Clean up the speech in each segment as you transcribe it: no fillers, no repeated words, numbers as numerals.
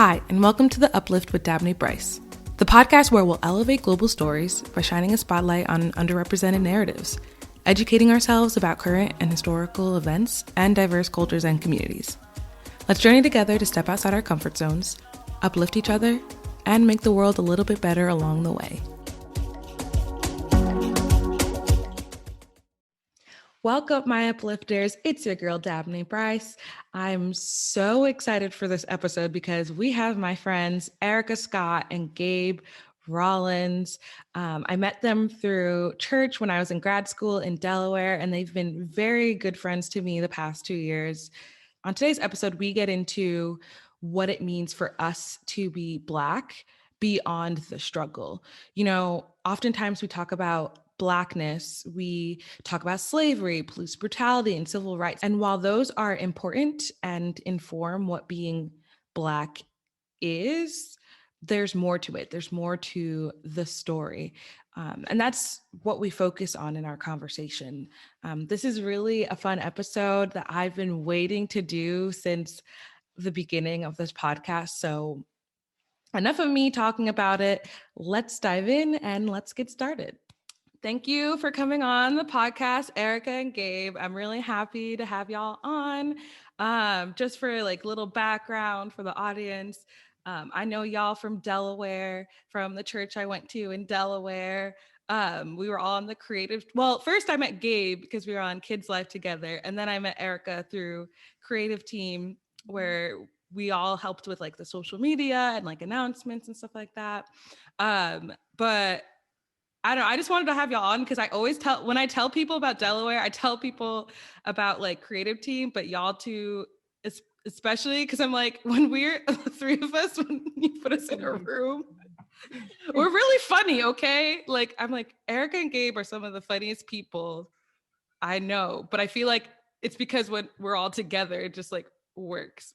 Hi, and welcome to the Uplift with Dabney Brice, the podcast where we'll elevate global stories by shining a spotlight on underrepresented narratives, educating ourselves about current and historical events and diverse cultures and communities. Let's journey together to step outside our comfort zones, uplift each other, and make the world a little bit better along the way. Welcome, my uplifters. It's your girl, Dabney Brice. I'm so excited for this episode because we have my friends, Erika Scott and Gabe Rollins. I met them through church when I was in grad school in Delaware, and they've been very good friends to me the past 2 years. On today's episode, we get into what it means for us to be Black beyond the struggle. You know, oftentimes we talk about Blackness, we talk about slavery, police brutality, and civil rights. And while those are important and inform what being Black is, there's more to it. There's more to the story. And that's what we focus on in our conversation. This is really a fun episode that I've been waiting to do since the beginning of this podcast. So enough of me talking about it. Let's dive in and let's get started. Thank you for coming on the podcast, Erika and Gabe. I'm really happy to have y'all on. Just for like little background for the audience, I know y'all from Delaware, from the church I went to in Delaware. We were all on the creative. Well, first I met Gabe because we were on Kids Life together, and then I met Erika through creative team where we all helped with like the social media and like announcements and stuff like that. But I don't know. I just wanted to have y'all on because I always when I tell people about Delaware, I tell people about like creative team, but y'all two, especially because I'm like, when we're the three of us, when you put us in a room, we're really funny. Okay. Like, I'm like, Erika and Gabe are some of the funniest people I know, but I feel like it's because when we're all together, it just like works.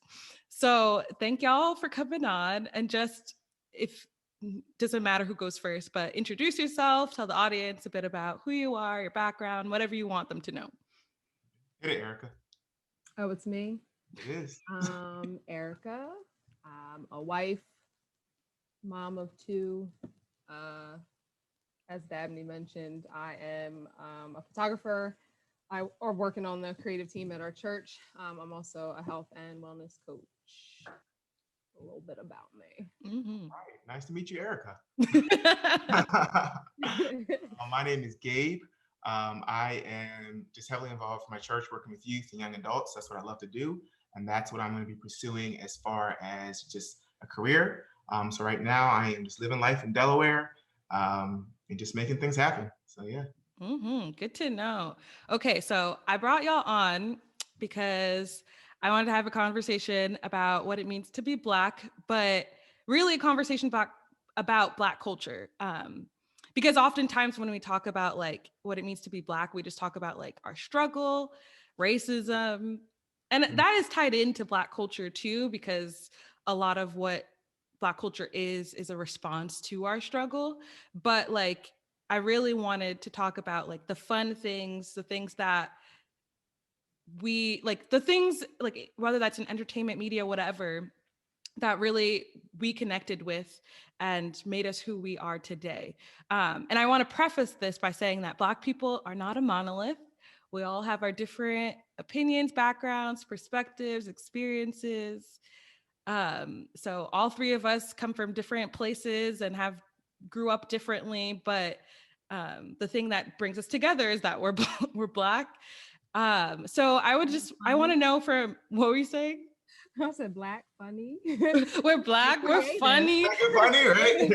So thank y'all for coming on, and just doesn't matter who goes first, but introduce yourself, tell the audience a bit about who you are, your background, whatever you want them to know. Hey, Erika. Oh, it's me? It is. Erika. I'm a wife, mom of two. As Dabney mentioned, I am a photographer. I are working on the creative team at our church. I'm also a health and wellness coach. A little bit about me. Mm-hmm. All right. Nice to meet you, Erika. My name is Gabe. I am just heavily involved with my church, working with youth and young adults. That's what I love to do. And that's what I'm going to be pursuing as far as just a career. So right now I am just living life in Delaware and just making things happen. So yeah. Mm-hmm. Good to know. Okay, so I brought y'all on because I wanted to have a conversation about what it means to be Black, but really a conversation about Black culture. Because oftentimes when we talk about like what it means to be Black, we just talk about like our struggle, racism, and that is tied into Black culture too, because a lot of what Black culture is a response to our struggle. But like, I really wanted to talk about like the fun things, the things that we like, the things like, whether that's in entertainment, media, whatever, that really we connected with and made us who we are today. And I want to preface this by saying that Black people are not a monolith. We all have our different opinions, backgrounds, perspectives, experiences. So all three of us come from different places and grew up differently, but the thing that brings us together is that we're Black. So I want to know from, what were you saying? I said Black, funny. We're Black, we're funny. Black and funny, right?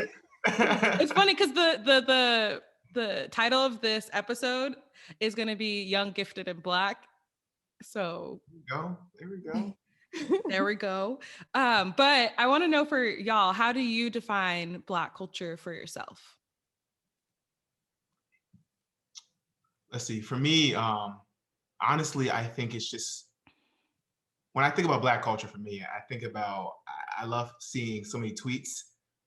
It's funny because the title of this episode is going to be Young, Gifted, and Black. So there we go. There we go. But I want to know for y'all, how do you define Black culture for yourself? Let's see. For me, honestly, I think it's just, when I think about Black culture, for me, I love seeing so many tweets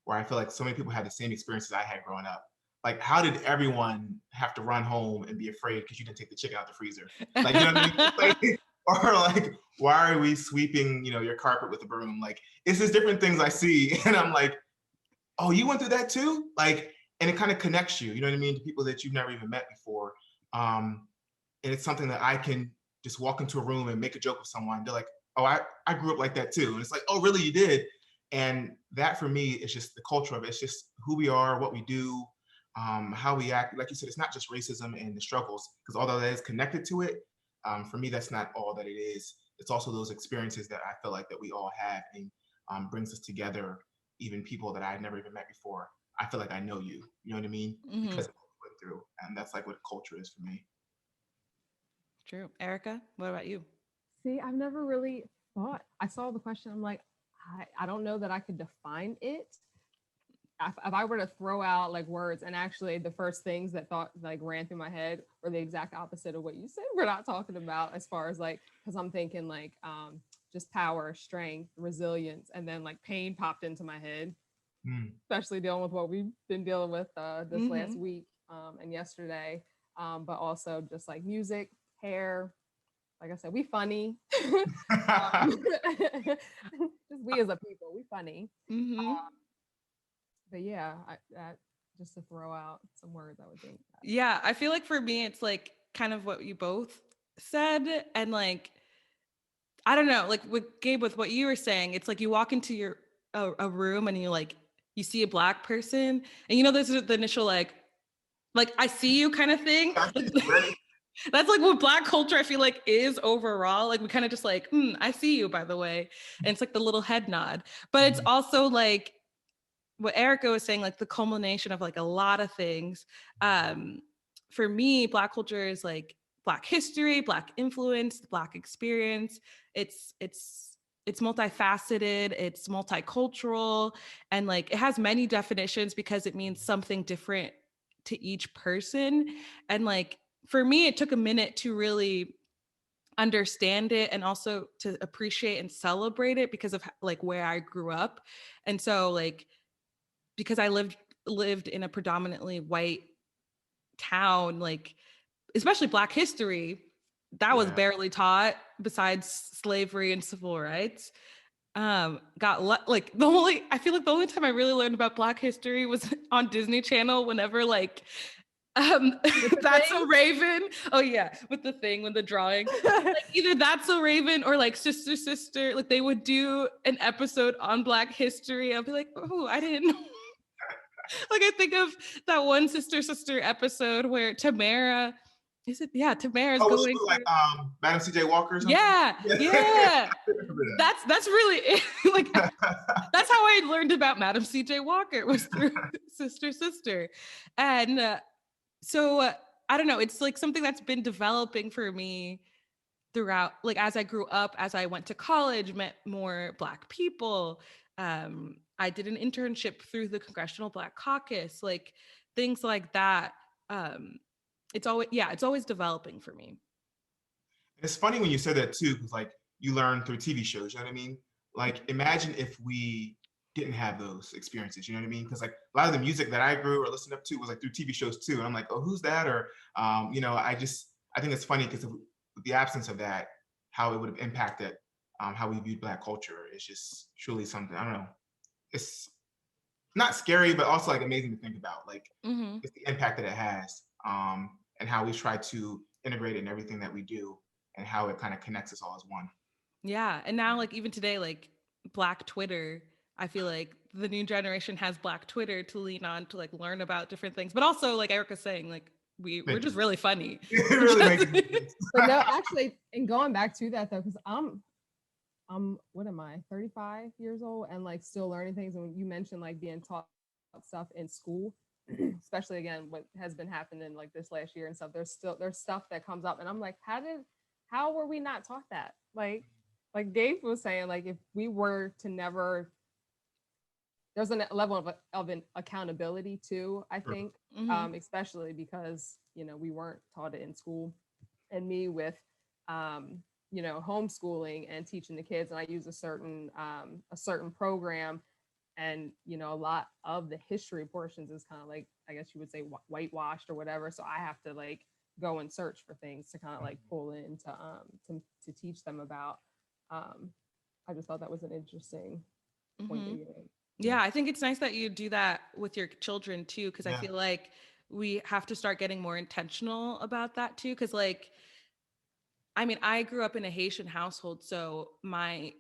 where I feel like so many people had the same experiences I had growing up. Like, how did everyone have to run home and be afraid because you didn't take the chicken out the freezer? Like, you know what I mean? Like, why are we sweeping, your carpet with a broom? Like, it's just different things I see. And I'm like, oh, you went through that too? Like, and it kind of connects you, you know what I mean, to people that you've never even met before. And it's something that I can just walk into a room and make a joke with someone. They're like, oh, I grew up like that too. And it's like, oh, really, you did? And that for me is just the culture of it. It's just who we are, what we do, how we act. Like you said, it's not just racism and the struggles, because although that is connected to it, for me, that's not all that it is. It's also those experiences that I feel like that we all have, and brings us together, even people that I had never even met before. I feel like I know you, you know what I mean? Because of what we went through. And that's like what culture is for me. True. Erika, what about you? See, I've never really thought. I saw the question. I'm like, I don't know that I could define it. If I were to throw out like words, and actually the first things that thought like ran through my head were the exact opposite of what you said. We're not talking about, as far as like, because I'm thinking like just power, strength, resilience, and then like pain popped into my head, especially dealing with what we've been dealing with this last week and yesterday, but also just like music, hair. Like I said, we funny. Just we as a people, we funny. But yeah, just to throw out some words, I would think. Yeah, I feel like for me, it's like kind of what you both said, and like I don't know, like with Gabe, with what you were saying, it's like you walk into a room and you see a Black person, and there's the initial like I see you kind of thing. That's like what Black culture I feel like is overall. Like we kind of just like, I see you, by the way. And it's like the little head nod. But it's also like what Erika was saying, like the culmination of like a lot of things. For me, Black culture is like Black history, Black influence, Black experience. It's multifaceted, it's multicultural, and like it has many definitions because it means something different to each person. And like for me, it took a minute to really understand it and also to appreciate and celebrate it because of like where I grew up. And so like because I lived in a predominantly white town, like especially Black history, that was barely taught besides slavery and civil rights. Like I feel like the only time I really learned about Black history was on Disney Channel whenever like That's So Raven. Oh yeah, with the thing, with the drawing. Like either That's So Raven or like Sister Sister. Like they would do an episode on Black history. I'll be like, oh, I didn't know. Like I think of that one Sister Sister episode where Tamara, is it? Yeah, Tamara's going like Madam C.J. Walker or something? Yeah. That's really like that's how I learned about Madam C.J. Walker, was through Sister Sister. And so I don't know, it's like something that's been developing for me throughout, like as I grew up, as I went to college, met more Black people. I did an internship through the Congressional Black Caucus, like things like that. It's always developing for me. It's funny when you said that too, because like you learn through TV shows, you know what I mean? Like imagine if we didn't have those experiences, you know what I mean? Because like a lot of the music that I grew or listened up to was like through TV shows too. And I'm like, oh, who's that? Or, I think it's funny because with the absence of that, how it would have impacted how we viewed Black culture is just truly something, I don't know. It's not scary, but also like amazing to think about. Like it's the impact that it has and how we try to integrate it in everything that we do and how it kind of connects us all as one. Yeah. And now like even today, like Black Twitter, I feel like the new generation has Black Twitter to lean on to like learn about different things. But also like Erika's saying, like we're just really funny. It really makes sense. But no, actually, and going back to that though, because I'm what am I, 35 years old and like still learning things. And when you mentioned like being taught stuff in school, especially again what has been happening like this last year and stuff, there's stuff that comes up and I'm like, how were we not taught that? Like Gabe was saying, like if we were to never, there's a level of an accountability too, I think, especially because we weren't taught it in school. And me with homeschooling and teaching the kids, and I use a certain program, and a lot of the history portions is kind of like, I guess you would say, whitewashed or whatever, so I have to like go and search for things to kind of like pull in to teach them about. I just thought that was an interesting point that you made. Yeah, I think it's nice that you do that with your children too, because I feel like we have to start getting more intentional about that too. Because like, I mean, I grew up in a Haitian household, so my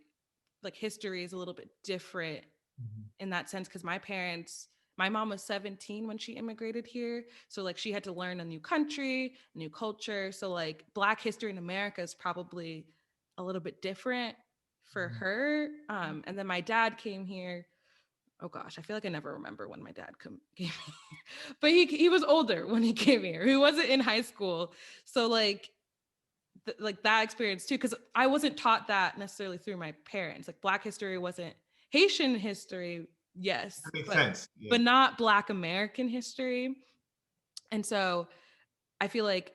like history is a little bit different in that sense because my mom was 17 when she immigrated here, so like she had to learn a new country, a new culture. So like Black history in America is probably a little bit different for her. And then my dad came here. Oh gosh, I feel like I never remember when my dad came here, but he was older when he came here. He wasn't in high school, so like like that experience too, because I wasn't taught that necessarily through my parents. Like Black history wasn't Haitian history, yes, That makes sense. Yeah. but not Black American history. And so I feel like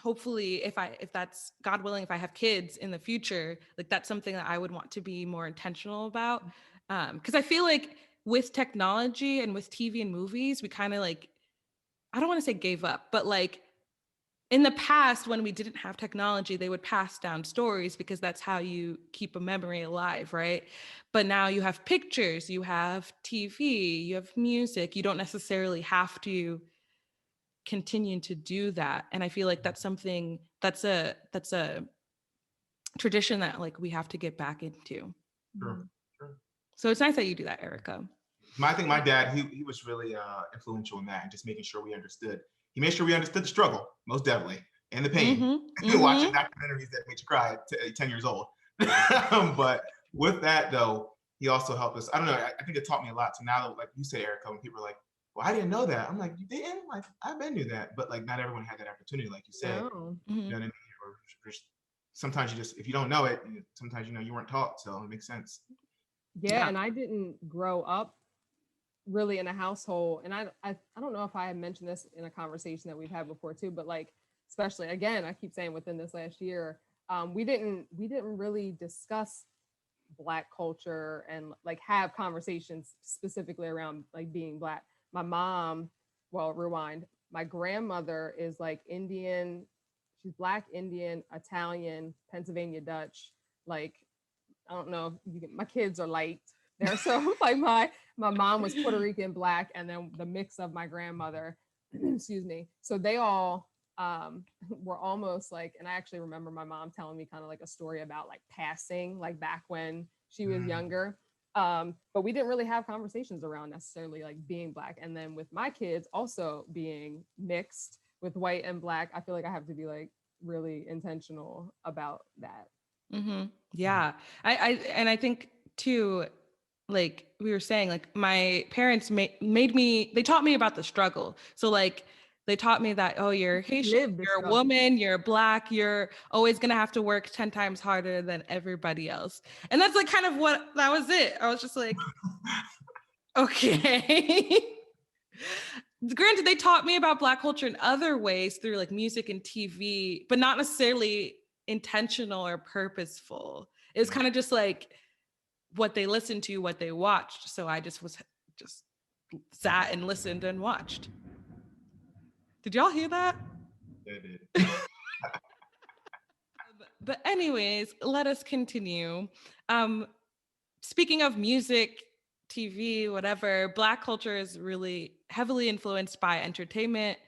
hopefully if that's God willing, if I have kids in the future, like that's something that I would want to be more intentional about. Because I feel like with technology and with TV and movies, we kind of like, I don't want to say gave up, but like in the past, when we didn't have technology, they would pass down stories because that's how you keep a memory alive, right? But now you have pictures, you have TV, you have music. You don't necessarily have to continue to do that. And I feel like that's something that's a tradition that like we have to get back into. Sure. So it's nice that you do that, Erika. I think my dad, he was really influential in that and just making sure we understood. He made sure we understood the struggle, most definitely, and the pain. Watching documentaries that made you cry at 10 years old. But with that, though, he also helped us. I don't know. I think it taught me a lot. So now, like you said, Erika, when people are like, well, I didn't know that. I'm like, you didn't? Like, I've been knew that. But like, not everyone had that opportunity, like you said. No. You know what I mean? Or sometimes you just, if you don't know it, sometimes, you weren't taught. So it makes sense. Yeah, and I didn't grow up really in a household, and I don't know if I had mentioned this in a conversation that we've had before too, but like especially again, I keep saying within this last year, we didn't really discuss Black culture and like have conversations specifically around like being Black. My mom, well, rewind, my grandmother is like Indian, she's Black, Indian, Italian, Pennsylvania Dutch, like I don't know, my kids are light there. So like my mom was Puerto Rican Black, and then the mix of my grandmother, excuse me. So they all were almost like, and I actually remember my mom telling me kind of like a story about like passing, like back when she was younger. But we didn't really have conversations around necessarily like being Black. And then with my kids also being mixed with white and Black, I feel like I have to be like really intentional about that. Yeah. I think too, like we were saying, like my parents they taught me about the struggle. So like they taught me that, oh, you're Haitian, you're a woman, you're Black, you're always going to have to work 10 times harder than everybody else. And that's like kind of that was it. I was just like, okay. Granted, they taught me about Black culture in other ways through like music and TV, but not necessarily intentional or purposeful. It was kind of just like what they listened to, what they watched. So I just sat and listened and watched. Did y'all hear that? Yeah, I did. But anyways, let us continue. Speaking of music, TV, whatever, Black culture is really heavily influenced by entertainment,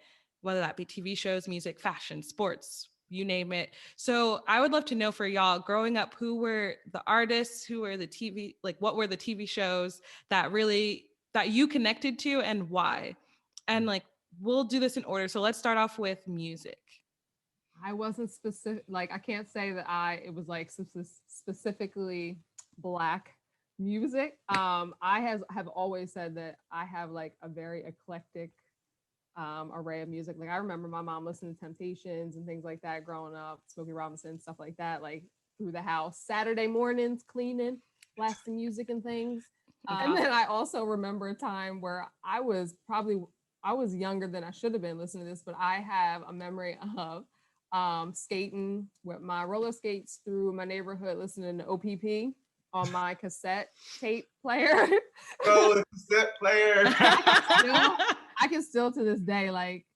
whether that be TV shows, music, fashion, sports, you name it. So I would love to know for y'all growing up, who were the artists, who were the TV, like what were the TV shows that you connected to and why? And like, we'll do this in order. So let's start off with music. I wasn't specific, like I can't say that it was like specifically Black music. I have always said that I have like a very eclectic array of music. Like I remember my mom listening to Temptations and things like that growing up, Smokey Robinson, stuff like that, like through the house, Saturday mornings, cleaning, blasting music and things. And then I also remember a time where I was younger than I should have been listening to this, but I have a memory of skating with my roller skates through my neighborhood, listening to OPP on my cassette tape player. Oh, the cassette player. I can still to this day like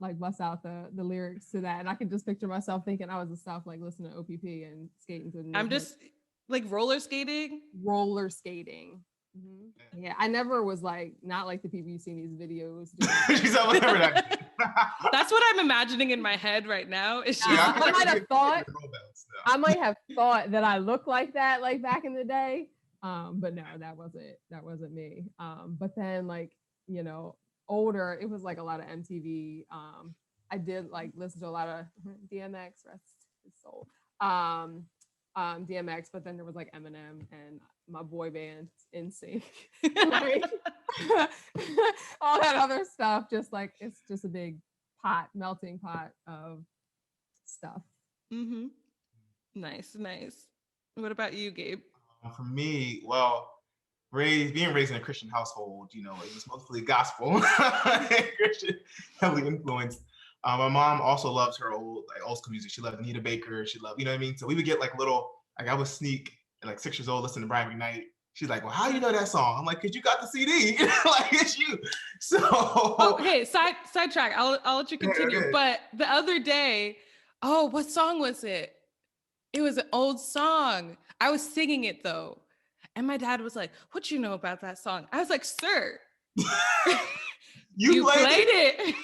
like bust out the lyrics to that, and I can just picture myself thinking I was in South like listening to OPP and skating to the I'm neighborhood. just like roller skating. Roller skating. Yeah, I never was like not like the people you see in these videos. She's like, whatever that. That's what I'm imagining in my head right now. It's just I might have thought that I looked like that like back in the day. But no, that wasn't me. But then like, you know, older, it was like a lot of MTV. I did like listen to a lot of DMX, rest his soul. DMX, but then there was like Eminem and my boy band NSYNC, like all that other stuff. Just like it's just a big melting pot of stuff. Mm-hmm. Nice. What about you, Gabe? For me, well, being raised in a Christian household, you know, it was mostly gospel, Christian, heavily influenced. My mom also loves her old school music. She loved Anita Baker. She loved, you know what I mean? So we would get like I would sneak at like 6 years old, listen to Brian McKnight. She's like, well, how do you know that song? I'm like, cause you got the CD. Like, it's you. So okay, sidetrack. I'll let you continue. Okay. But the other day, what song was it? It was an old song. I was singing it though. And my dad was like, what you know about that song? I was like, sir, you played it.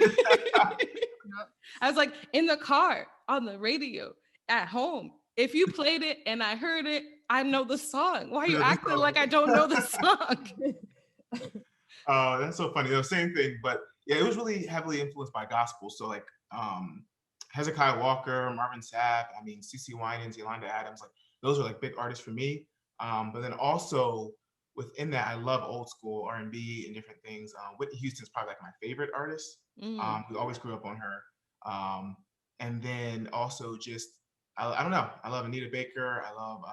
I was like, in the car, on the radio, at home. If you played it and I heard it, I know the song. Why are you acting like I don't know the song? Oh, that's so funny. Same thing, but yeah, it was really heavily influenced by gospel. So like Hezekiah Walker, Marvin Sapp, I mean, CeCe Winans, Yolanda Adams, like those are like big artists for me. But then also within that, I love old school R&B and different things. Whitney Houston's probably like my favorite artist. We always grew up on her. And then also just, I don't know. I love Anita Baker. I love,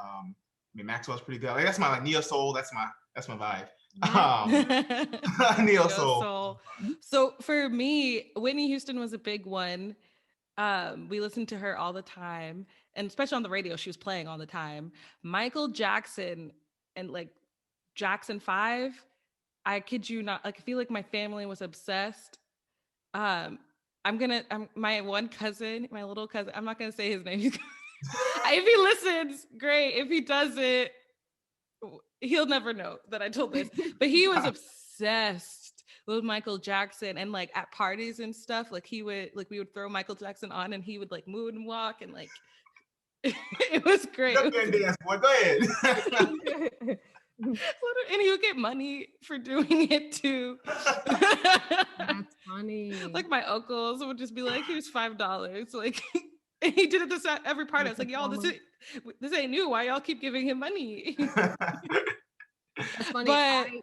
Maxwell's pretty good. Like that's my like neo soul. That's my vibe. Neo soul. So for me, Whitney Houston was a big one. We listened to her all the time, and especially on the radio, she was playing all the time. Michael Jackson and like Jackson 5. I kid you not. Like I feel like my family was obsessed. My one cousin, my little cousin, I'm not gonna say his name. If he listens, great. If he doesn't, he'll never know that I told this. But he was obsessed with Michael Jackson, and like at parties and stuff, like we would throw Michael Jackson on, and he would like moonwalk and like it was great. Dance, boy. Go ahead. And he would get money for doing it too. That's funny. Like my uncles would just be like, "Here's $5." Like, and he did it this at every party. I was like, "Y'all, this ain't new. Why y'all keep giving him money?" That's funny.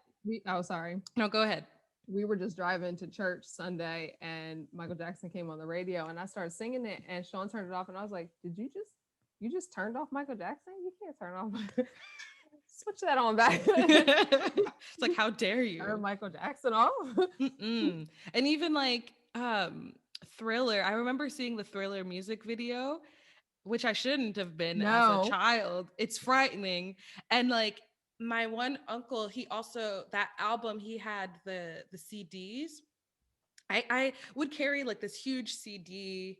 Sorry. No, go ahead. We were just driving to church Sunday, and Michael Jackson came on the radio, and I started singing it, and Sean turned it off, and I was like, "Did you just turned off Michael Jackson? You can't turn off." Switch that on back. It's like, how dare you? Turn Michael Jackson off. And even like Thriller. I remember seeing the Thriller music video, which I shouldn't have been as a child. It's frightening. And like my one uncle, he also, that album, he had the CDs. I would carry like this huge CD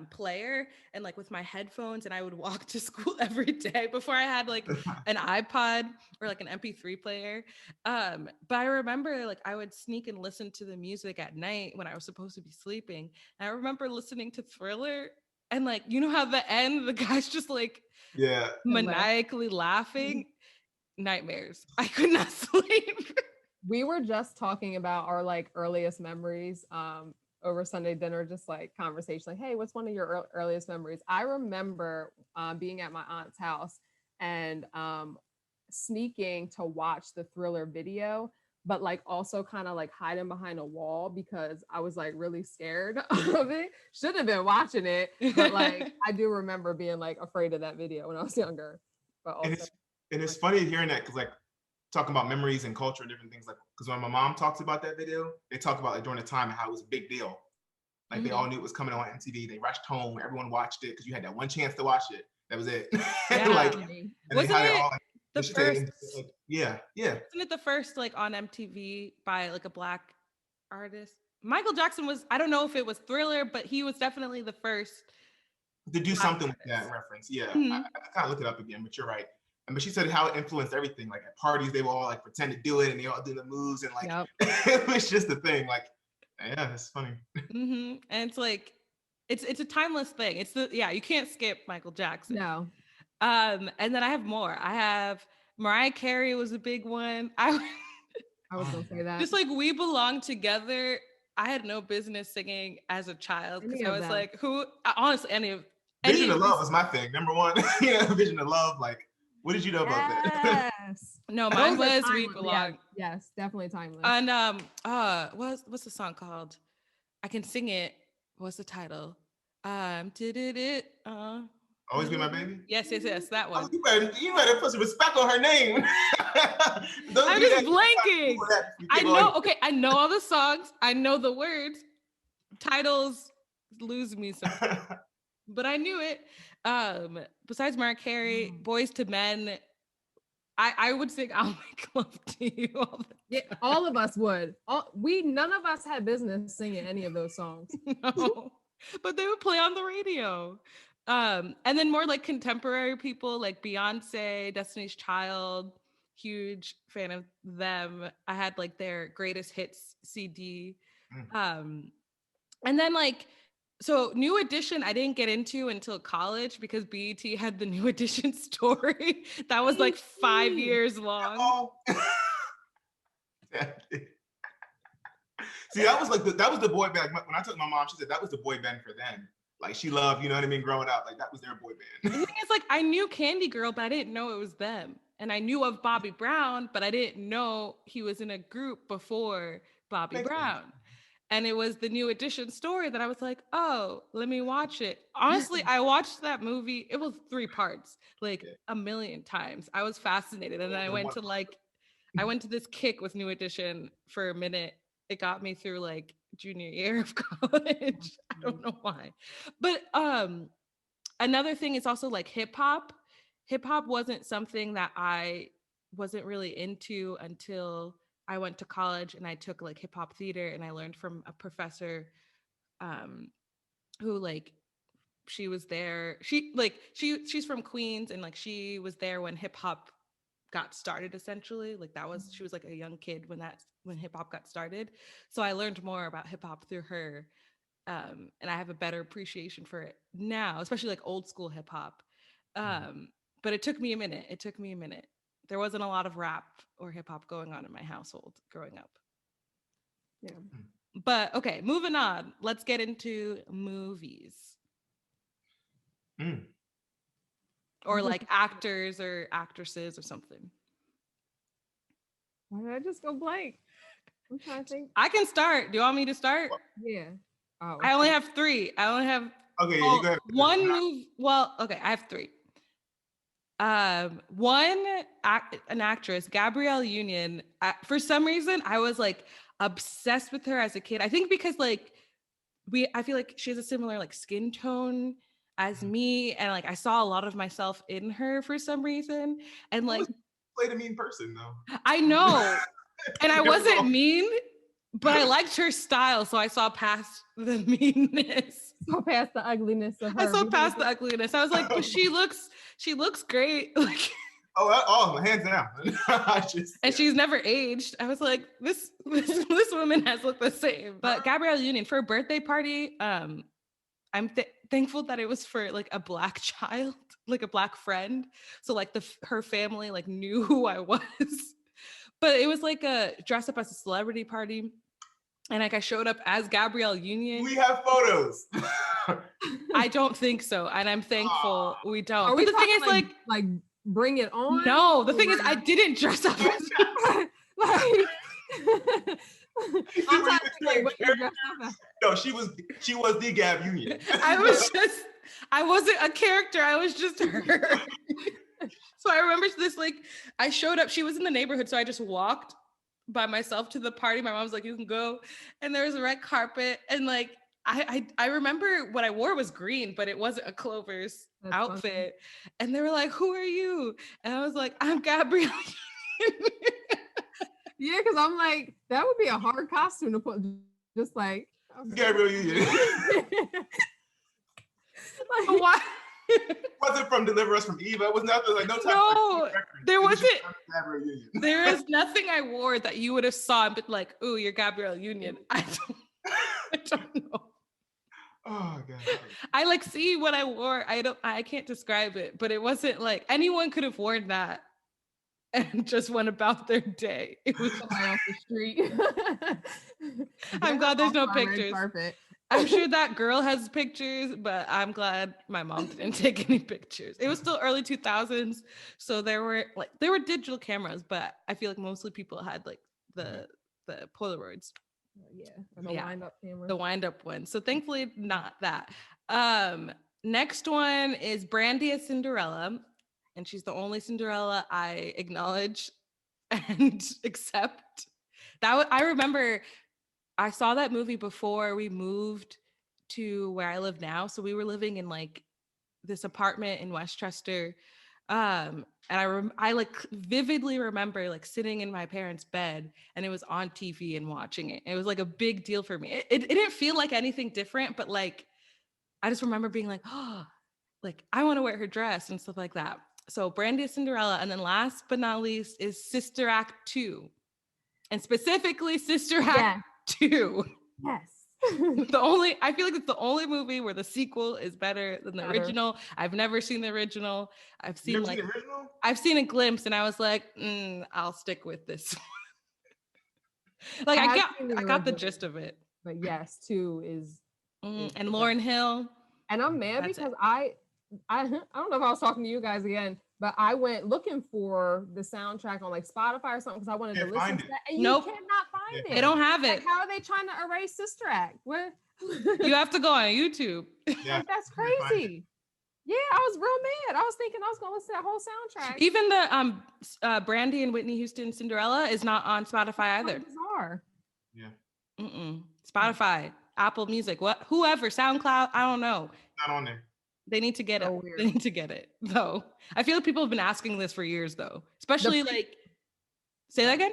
player and like with my headphones, and I would walk to school every day before I had like an iPod or like an MP3 player. But I remember like I would sneak and listen to the music at night when I was supposed to be sleeping. And I remember listening to Thriller, and like, you know how the end, the guy's just like maniacally laughing. Nightmares. I could not sleep. We were just talking about our like earliest memories over Sunday dinner, just like conversation, like, hey, what's one of your earliest memories? I remember being at my aunt's house and sneaking to watch the Thriller video, but like also kind of like hiding behind a wall because I was like really scared of it. Should have been watching it, but like I do remember being like afraid of that video when I was younger. But also, and it's funny hearing that, because like talking about memories and culture and different things, like because when my mom talks about that video, they talk about like during the time and how it was a big deal. Like they all knew it was coming on MTV. They rushed home. Everyone watched it because you had that one chance to watch it. That was it. Yeah. Like, wasn't it all, like, the first? Yeah. Wasn't it the first like on MTV by like a Black artist? Michael Jackson was, I don't know if it was Thriller, but he was definitely the first to do something with artist. that reference. Yeah, Mhm. I kind of look it up again, but you're right. But she said how it influenced everything. Like at parties, they will all like pretend to do it, and they all do the moves, and like Yep. it was just a thing. Like, yeah, that's funny. And it's like, it's a timeless thing. It's you can't skip Michael Jackson. No. And then I have more. I have Mariah Carey was a big one. I was gonna say that. just like We Belong Together. I had no business singing as a child because I was like, honestly, Vision of Love was my thing. Number one, Vision of Love. Like, what did you know about that? Yes. No, mine was We timeless. Belong. Yeah. Yes, definitely timeless. And what's the song called? I can sing it. What's the title? Always Be My Baby? Yes, that one. Oh, you better put some respect on her name. I'm just blanking. I know all the songs. I know the words. Titles lose me sometimes. But I knew it. Besides Mariah Carey, Boys to Men, I would sing I'll Make Love to You all the time. Yeah, all of us would. None of us had business singing any of those songs. No. But they would play on the radio. And then more like contemporary people like Beyonce, Destiny's Child, huge fan of them. I had like their greatest hits CD. And then like, so New Edition, I didn't get into until college because BET had the New Edition story. That was like 5 years long. Oh. See, that was the boy band. When I took my mom, she said that was the boy band for them. Like she loved, you know what I mean, growing up. Like that was their boy band. The thing is, like, I knew Candy Girl, but I didn't know it was them. And I knew of Bobby Brown, but I didn't know he was in a group before Bobby Brown. And it was the New Edition story that I was like, oh, let me watch it. Honestly, I watched that movie. It was 3 parts, like a million times. I was fascinated. And then I went to this kick with New Edition for a minute. It got me through like junior year of college. I don't know why. But another thing is also like hip hop. Hip hop wasn't something that I wasn't really into until I went to college and I took like hip hop theater, and I learned from a professor who like she was there. She's from Queens, and like she was there when hip hop got started essentially. Like she was like a young kid when hip hop got started. So I learned more about hip hop through her. And I have a better appreciation for it now, especially like old school hip hop. But it took me a minute. There wasn't a lot of rap or hip hop going on in my household growing up. Yeah. But okay, moving on. Let's get into movies. Or like actors or actresses or something. Why did I just go blank? I'm trying to think. I can start. Do you want me to start? Yeah. Oh, I only have 3. I only have you go ahead. One move. Well, okay, I have 3. An actress, Gabrielle Union. For some reason, I was like obsessed with her as a kid. I think because like I feel like she has a similar like skin tone as me, and like I saw a lot of myself in her for some reason. And like played a mean person though. I know, and I wasn't mean, but I liked her style, so I saw past the meanness. Saw past the ugliness of her. I saw past the ugliness. I was like, but she looks great. Like, hands down. And she's never aged. I was like, this woman has looked the same. But Gabrielle Union, for a birthday party, I'm thankful that it was for like a Black child, like a Black friend. So like her family like knew who I was. But it was like a dress up as a celebrity party. And like I showed up as Gabrielle Union. We have photos. I don't think so. And I'm thankful we don't. Are but the thing is like bring it on? No, the thing is I didn't dress up as No, she was the Gab Union. I wasn't a character. I was just her. So I remember this, like, I showed up, she was in the neighborhood, so I just walked by myself to the party. My mom was like, you can go. And there was a red carpet. And like, I remember what I wore was green, but it wasn't a Clover's outfit. Funny. And they were like, who are you? And I was like, I'm Gabrielle. Yeah, because I'm like, that would be a hard costume to put. Just like Gabrielle Union. like, Why? Wasn't from Deliver Us from Eva. It was nothing like no type No, of like, there wasn't. Gabrielle Union. There is nothing I wore that you would have saw and been like, "Ooh, you're Gabrielle Union." I don't know. Oh god. I like see what I wore. I can't describe it, but it wasn't like anyone could have worn that and just went about their day. It was somebody off the street. I'm glad there's no Off our red pictures. carpet. I'm sure that girl has pictures, but I'm glad my mom didn't take any pictures. It was still early 2000s, so there were digital cameras, but I feel like mostly people had like the Polaroids. Yeah, and the wind-up camera. The wind-up one. So thankfully not that. Next one is Brandy as Cinderella, and she's the only Cinderella I acknowledge and accept. I remember I saw that movie before we moved to where I live now. So we were living in like this apartment in Westchester. And I like vividly remember like sitting in my parents' bed and it was on TV and watching it. It was like a big deal for me. It didn't feel like anything different, but like I just remember being like, oh, like I want to wear her dress and stuff like that. So Brandy is Cinderella. And then last but not least is Sister Act 2. And specifically Sister Act 2. Yes. I feel like it's the only movie where the sequel is better than the original. I've never seen the original. I've seen the original? I've seen a glimpse and I was like, I'll stick with this. Like I got the gist of it. But yes, 2 is and Lauryn Hill. And I'm mad because I don't know if I was talking to you guys again, but I went looking for the soundtrack on like Spotify or something because I wanted to listen to that. And you cannot find it. They don't have it. Like, how are they trying to erase Sister Act? Where you have to go on YouTube. Yeah, like, that's crazy. Yeah, I was real mad. I was thinking I was gonna listen to that whole soundtrack. Even the Brandy and Whitney Houston Cinderella is not on Spotify either. Bizarre. Yeah. Spotify, Apple Music, whoever, SoundCloud, I don't know. Not on there. They need to get it. Weird. They need to get it though. I feel like people have been asking this for years though, especially like. Say that again.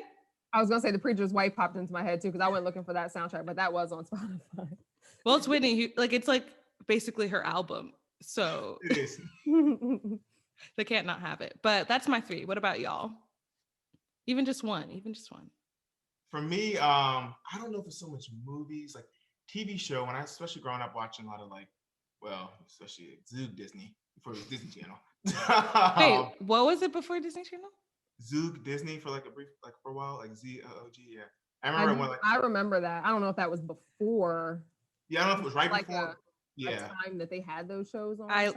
I was gonna say The Preacher's Wife popped into my head too because I went looking for that soundtrack, but that was on Spotify. Well, it's Whitney. Like it's like basically her album, so it is. They can't not have it. But that's my 3. What about y'all? Even just one. For me, I don't know if it's so much movies, like TV show. When I especially growing up watching a lot of like, well, especially Zoog Disney before it was Disney Channel. Wait, what was it before Disney Channel? Zoog Disney for like for a while, like ZOOG. Yeah, I remember that. I don't know if that was before. Yeah, I don't know if it was right like before. A time that they had those shows on.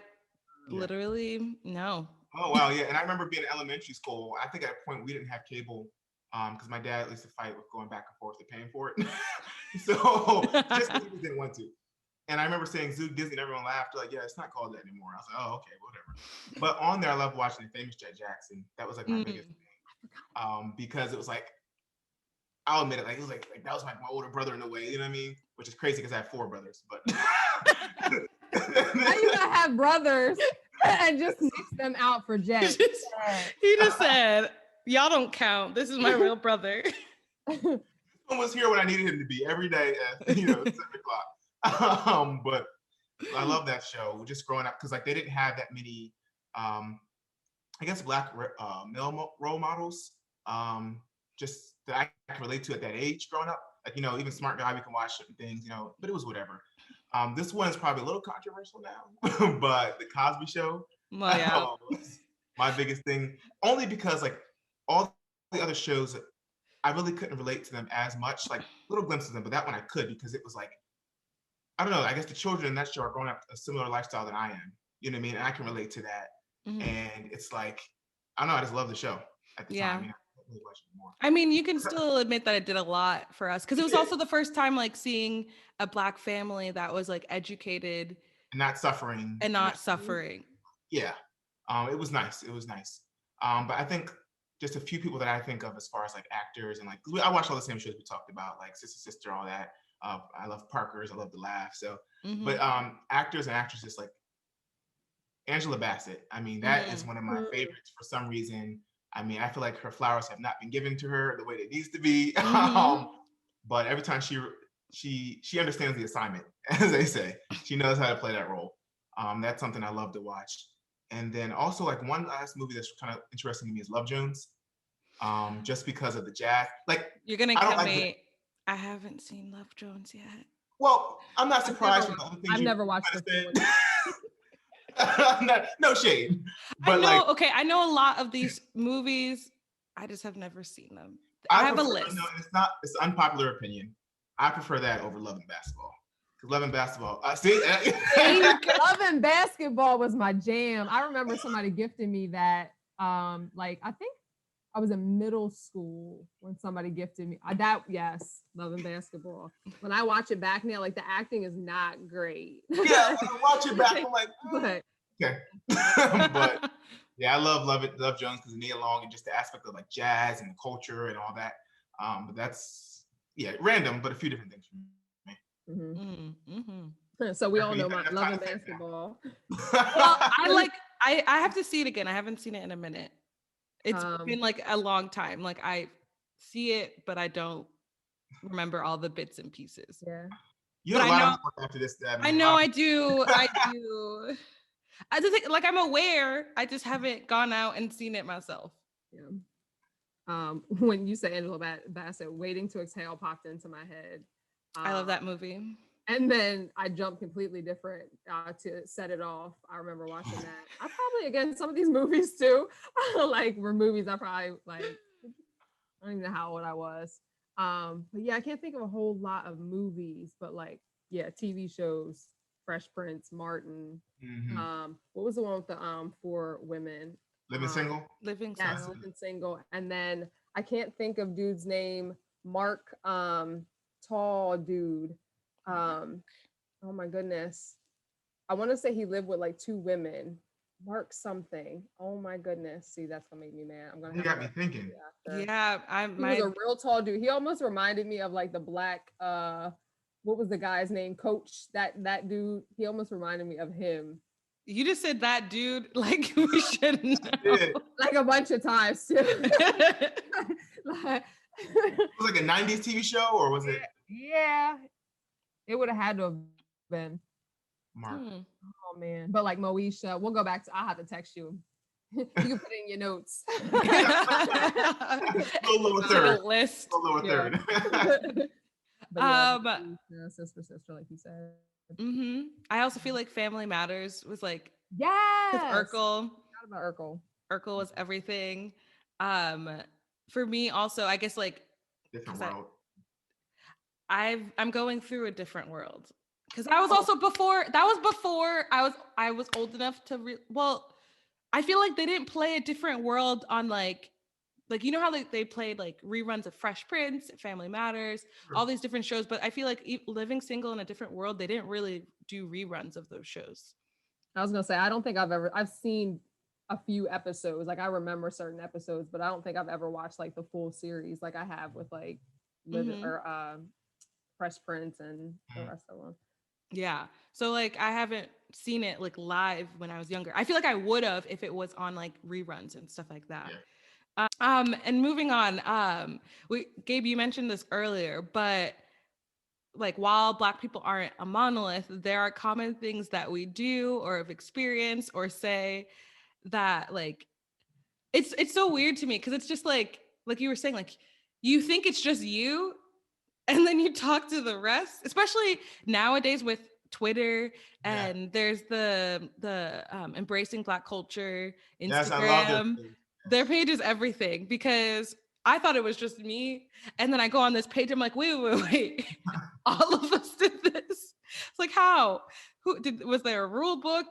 Literally no. Oh wow, yeah, and I remember being in elementary school. I think at a point we didn't have cable because my dad used to fight with going back and forth to paying for it. So just because he didn't want to. And I remember saying Zoog Disney and everyone laughed. Like, yeah, it's not called that anymore. I was like, oh, okay, whatever. But on there, I love watching The Famous Jett Jackson. That was like my biggest thing. Because it was like, I'll admit it, like it was like that was like my older brother in a way, you know what I mean? Which is crazy because I have 4 brothers. But how you gonna have brothers and just mix them out for Jett? He just said, y'all don't count. This is my real brother. Someone was here when I needed him to be every day at 7 o'clock. But I love that show. Just growing up because like they didn't have that many, I guess Black male role models. Just that I can relate to at that age growing up. Like even Smart Guy, we can watch certain things, but it was whatever. This one is probably a little controversial now, but the Cosby Show. Well, yeah. My biggest thing, only because like all the other shows, I really couldn't relate to them as much. Like little glimpses of them, but that one I could because it was like. I don't know. I guess the children in that show are growing up a similar lifestyle than I am. You know what I mean? And I can relate to that. Mm-hmm. And it's like, I don't know. I just love the show at the time. I mean, you can still admit that it did a lot for us because it was also the first time like seeing a Black family that was like educated and not suffering. Yeah. It was nice. But I think just a few people that I think of as far as like actors and like I watch all the same shows we talked about, like Sister, all that. I love Parker's. I love to laugh. So, but actors and actresses like Angela Bassett. I mean, that is one of my favorites for some reason. I mean, I feel like her flowers have not been given to her the way they needs to be. But every time she she understands the assignment, as they say. She knows how to play that role. That's something I love to watch. And then also like one last movie that's kind of interesting to me is Love Jones. Just because of the jazz. Like You're gonna I don't kill like me. I haven't seen Love Jones yet. well, I'm not I've surprised never, from the other things I've you never watched kinda the said. full. No shade. I But know, like okay, I know a lot of these movies. I just have never seen them. I I have a prefer list. no, it's an unpopular opinion. I prefer that over Love and Basketball. Because Love and Basketball, see, Love and Basketball was my jam. I remember somebody gifted me that. Like I think I was in middle school when somebody gifted me yes, Love and Basketball. When I watch it back now, like the acting is not great. yeah, when I watch it back, I'm like, But okay. But yeah, I love Jones because of Nia Long and just the aspect of like jazz and the culture and all that. But that's random, but a few different things for me. So we all Definitely know had my enough Love time and to think now. Basketball. Well, I have to see it again. I haven't seen it in a minute. It's been like a long time. Like I see it, but I don't remember all the bits and pieces. Yeah. You have a lot of homework after this, Dabney. I know I do. I do. I just think, like I'm aware. I just haven't gone out and seen it myself. Yeah. When you say Angela Bassett, Waiting to Exhale popped into my head. I love that movie. And then I jumped completely different to Set It Off. I remember watching that. I probably, again, some of these movies too, like were movies I probably like, I don't even know how old I was. But yeah, I can't think of a whole lot of movies, but like, yeah, TV shows, Fresh Prince, Martin. What was the one with the 4 women? Living Single? Living Single. And then I can't think of dude's name, Mark, tall dude. Oh my goodness. I want to say he lived with like 2 women. Mark something. Oh my goodness. See, that's gonna make me mad. I'm gonna. You got me thinking. Yeah, He was a real tall dude. He almost reminded me of like the black. What was the guy's name? Coach. That dude. He almost reminded me of him. You just said that dude. Like we should know. Like a bunch of times too. Like, it was like a 90s TV show, or was it? Yeah. It would have had to have been Mark. Oh man. But like Moesha, we'll go back to I'll have to text you. You can put it in your notes. Lower third. List. Lower third. But yeah, sister, like you said. I also feel like Family Matters was like Urkel. Urkel was everything. For me also, I guess like different world. I'm going through a different world because I was also before I was old enough to I feel like they didn't play a different world on like you know how they played like reruns of Fresh Prince, Family Matters, all these different shows, but I feel like Living Single in a Different World, they didn't really do reruns of those shows. I was gonna say I don't think I've seen a few episodes, like I remember certain episodes, but I don't think I've ever watched like the full series like I have with like Fresh Prince and the rest of them. Yeah. So like I haven't seen it like live when I was younger. I feel like I would have if it was on like reruns and stuff like that. And moving on, Gabe, you mentioned this earlier, but like while Black people aren't a monolith, there are common things that we do or have experienced or say that like it's so weird to me because it's just like you were saying, like you think it's just you and then you talk to the rest, especially nowadays with Twitter and there's the Embracing Black Culture Instagram. Yes, I love it. Their page is everything because I thought it was just me. And then I go on this page, I'm like, wait. All of us did this. It's like, how? Was there a rule book?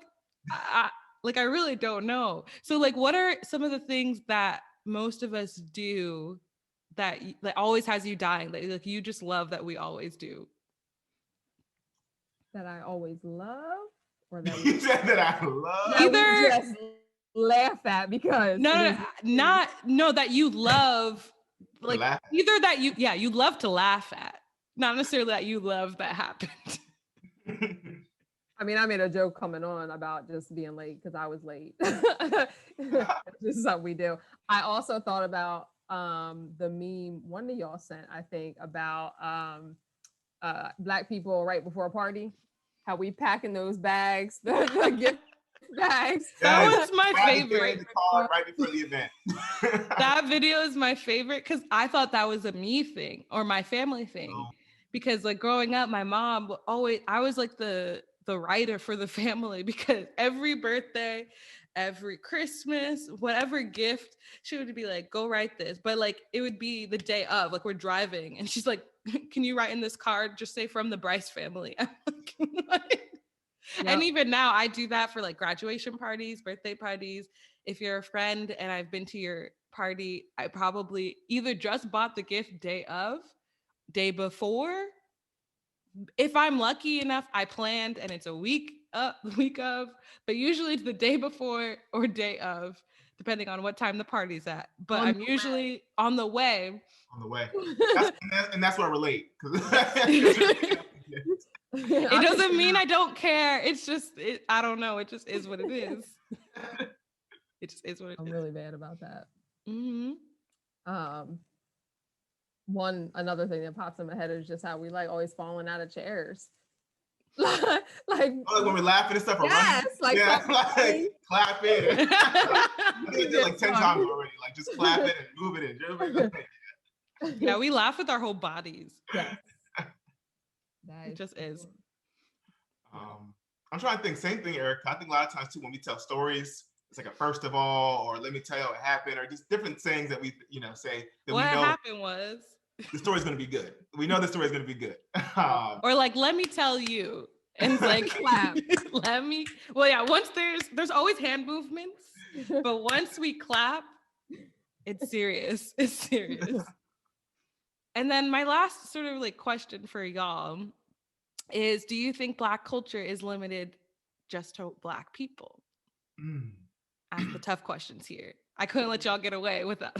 I really don't know. So like, what are some of the things that most of us do that always has you dying, that like you just love that we always do? That I always love? Or that you said that I love? Either just laugh at because that you love, like either that you love to laugh at, not necessarily that you love that happened. I mean, I made a joke coming on about just being late because I was late. This is something we do. I also thought about the meme one of y'all sent, I think, about Black people right before a party, how we pack in those bags, the gift bags. That Yes. was my Grab the gift favorite. in the car right before the event. That video is my favorite because I thought that was a me thing or my family thing. No. Because like growing up, my mom would always, I was like the writer for the family because every birthday, every Christmas, whatever gift, she would be like, go write this. But like it would be the day of, like we're driving and she's like, can you write in this card, just say from the Brice family? I'm like, what? Yep. And even now I do that for like graduation parties, birthday parties. If you're a friend and I've been to your party, I probably either just bought the gift day of, day before. If I'm lucky enough, I planned and it's a week week of, but usually it's the day before or day of, depending on what time the party's at. But On I'm the usually on the way. On the way. And that's where I relate. It doesn't mean I don't care. It's just, I don't know. It just is what it is. It just is what it I'm is. really bad about that. Mm-hmm. Another thing that pops in my head is just how we like always falling out of chairs. like when we're laughing and stuff, or yes, running. like like clapping. I think I did like 10 times already. Like just clapping and moving and Yeah, we laugh with our whole bodies. Yes. It just is. I'm trying to think, same thing, Erika. I think a lot of times too, when we tell stories, it's like a first of all, or let me tell you what happened, or just different things that we, say that what we know happened was the story's going to be good. We know the story's going to be good. Or like, let me tell you. And it's like, clap. Well, yeah, once there's always hand movements, but once we clap, it's serious. It's serious. And then my last sort of like question for y'all is, do you think Black culture is limited just to Black people? Ask the tough questions here. I couldn't let y'all get away with that.